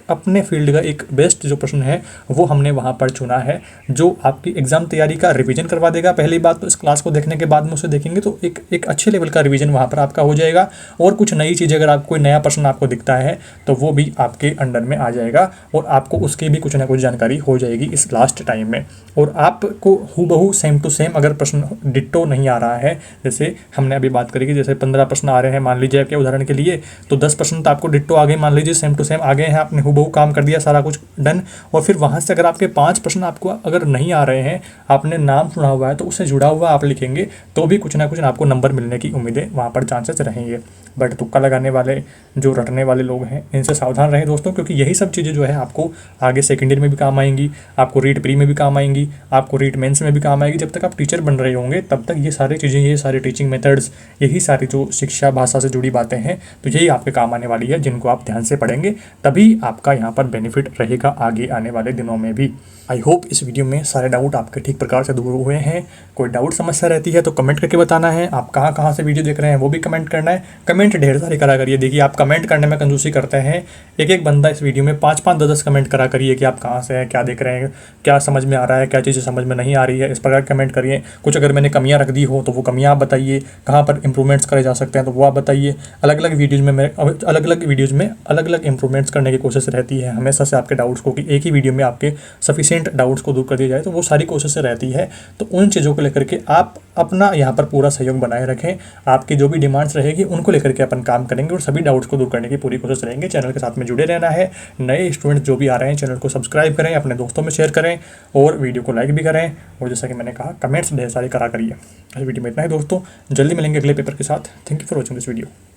[SPEAKER 1] अपने फील्ड का एक बेस्ट जो प्रश्न है वो हमने वहाँ पर चुना है, जो आपकी एग्जाम तैयारी का रिवीजन करवा देगा। पहली बात तो इस क्लास को देखने के बाद में उसे देखेंगे तो एक अच्छे लेवल का रिवीजन वहाँ पर आपका हो जाएगा, और कुछ नई चीज़ अगर आप कोई नया प्रश्न आपको दिखता है तो वो भी आपके अंडर में आ जाएगा और आपको उसकी भी कुछ ना कुछ जानकारी हो जाएगी इस लास्ट टाइम में। और आपको हूबहू सेम टू सेम अगर प्रश्न डिट्टो नहीं आ रहा है, जैसे हमने अभी बात करी कि जैसे 15 प्रश्न आ रहे हैं मान लीजिए आपके उदाहरण के लिए, तो 10 प्रश्न तो आपको डिट्टो आ गए, मान लीजिए सेम टू सेम आ गए हैं, आपने हूबहू काम कर दिया, सारा कुछ डन। और फिर वहाँ से अगर आपके 5 प्रश्न आपको अगर नहीं आ रहे हैं, आपने नाम सुना हुआ है तो उससे जुड़ा हुआ आप लिखेंगे तो भी कुछ ना कुछ आपको नंबर मिलने की उम्मीदें वहाँ पर चांसेस रहेंगे। बट तुक्का लगाने वाले जो रटने वाले लोग हैं इनसे सावधान रहें दोस्तों, क्योंकि यही सब चीज़ें जो है आपको आगे सेकेंड ईयर में भी काम आएंगी, आपको रीट प्री में भी काम आएंगी, आपको रीट मेंस में भी काम आएगी। जब तक आप टीचर बन रहे होंगे तब तक ये सारी चीज़ें, ये सारी टीचिंग मेथड्स, यही सारी जो शिक्षा भाषा से जुड़ी बातें हैं तो यही आपके काम आने वाली है, जिनको आप ध्यान से पढ़ेंगे तभी आपका यहाँ पर बेनिफिट रहेगा आगे आने वाले दिनों में भी। आई होप इस वीडियो में सारे डाउट आपके ठीक प्रकार से दूर हुए हैं। कोई डाउट समस्या रहती है तो कमेंट करके बताना है। आप कहाँ कहाँ से वीडियो देख रहे हैं वो भी कमेंट करना है। कमेंट ढेर सारे करा करिए। देखिए आप कमेंट करने में कंजूसी करते हैं, एक एक बंदा इस वीडियो में 5-5 10 कमेंट करा करिए कि आप कहाँ से हैं, क्या देख रहे हैं, क्या समझ में आ रहा है, क्या चीज़ें समझ में नहीं आ रही है, इस प्रकार कमेंट करिए। कुछ अगर मैंने कमियाँ रख दी हो तो वो कमियाँ आप बताइए, कहाँ पर इंप्रूवमेंट्स करे जा सकते हैं तो वो आप बताइए। अलग अलग वीडियोज़ में अलग अलग इंप्रूवमेंट्स करने की कोशिश रहती है हमेशा से आपके डाउट्स को, कि एक ही वीडियो में आपके सफिशिएंट डाउट्स को दूर कर दिया जाए, तो वो सारी कोशिशें रहती है। तो उन चीज़ों को लेकर के आप अपना यहाँ पर पूरा सहयोग बनाए रखें। आपकी जो भी डिमांड्स रहेगी उनको लेकर के अपन काम करेंगे और सभी डाउट्स को दूर करने की पूरी कोशिश रहेंगे। चैनल के साथ में जुड़े रहना है। नए स्टूडेंट्स जो भी आ रहे हैं चैनल को सब्सक्राइब करें, अपने दोस्तों में शेयर करें और वीडियो को लाइक भी करें। और जैसा कि मैंने कहा कमेंट्स ढेर सारे करा करिए। इस वीडियो में इतना ही दोस्तों, जल्दी मिलेंगे अगले पेपर के साथ। Thank you for watching this video.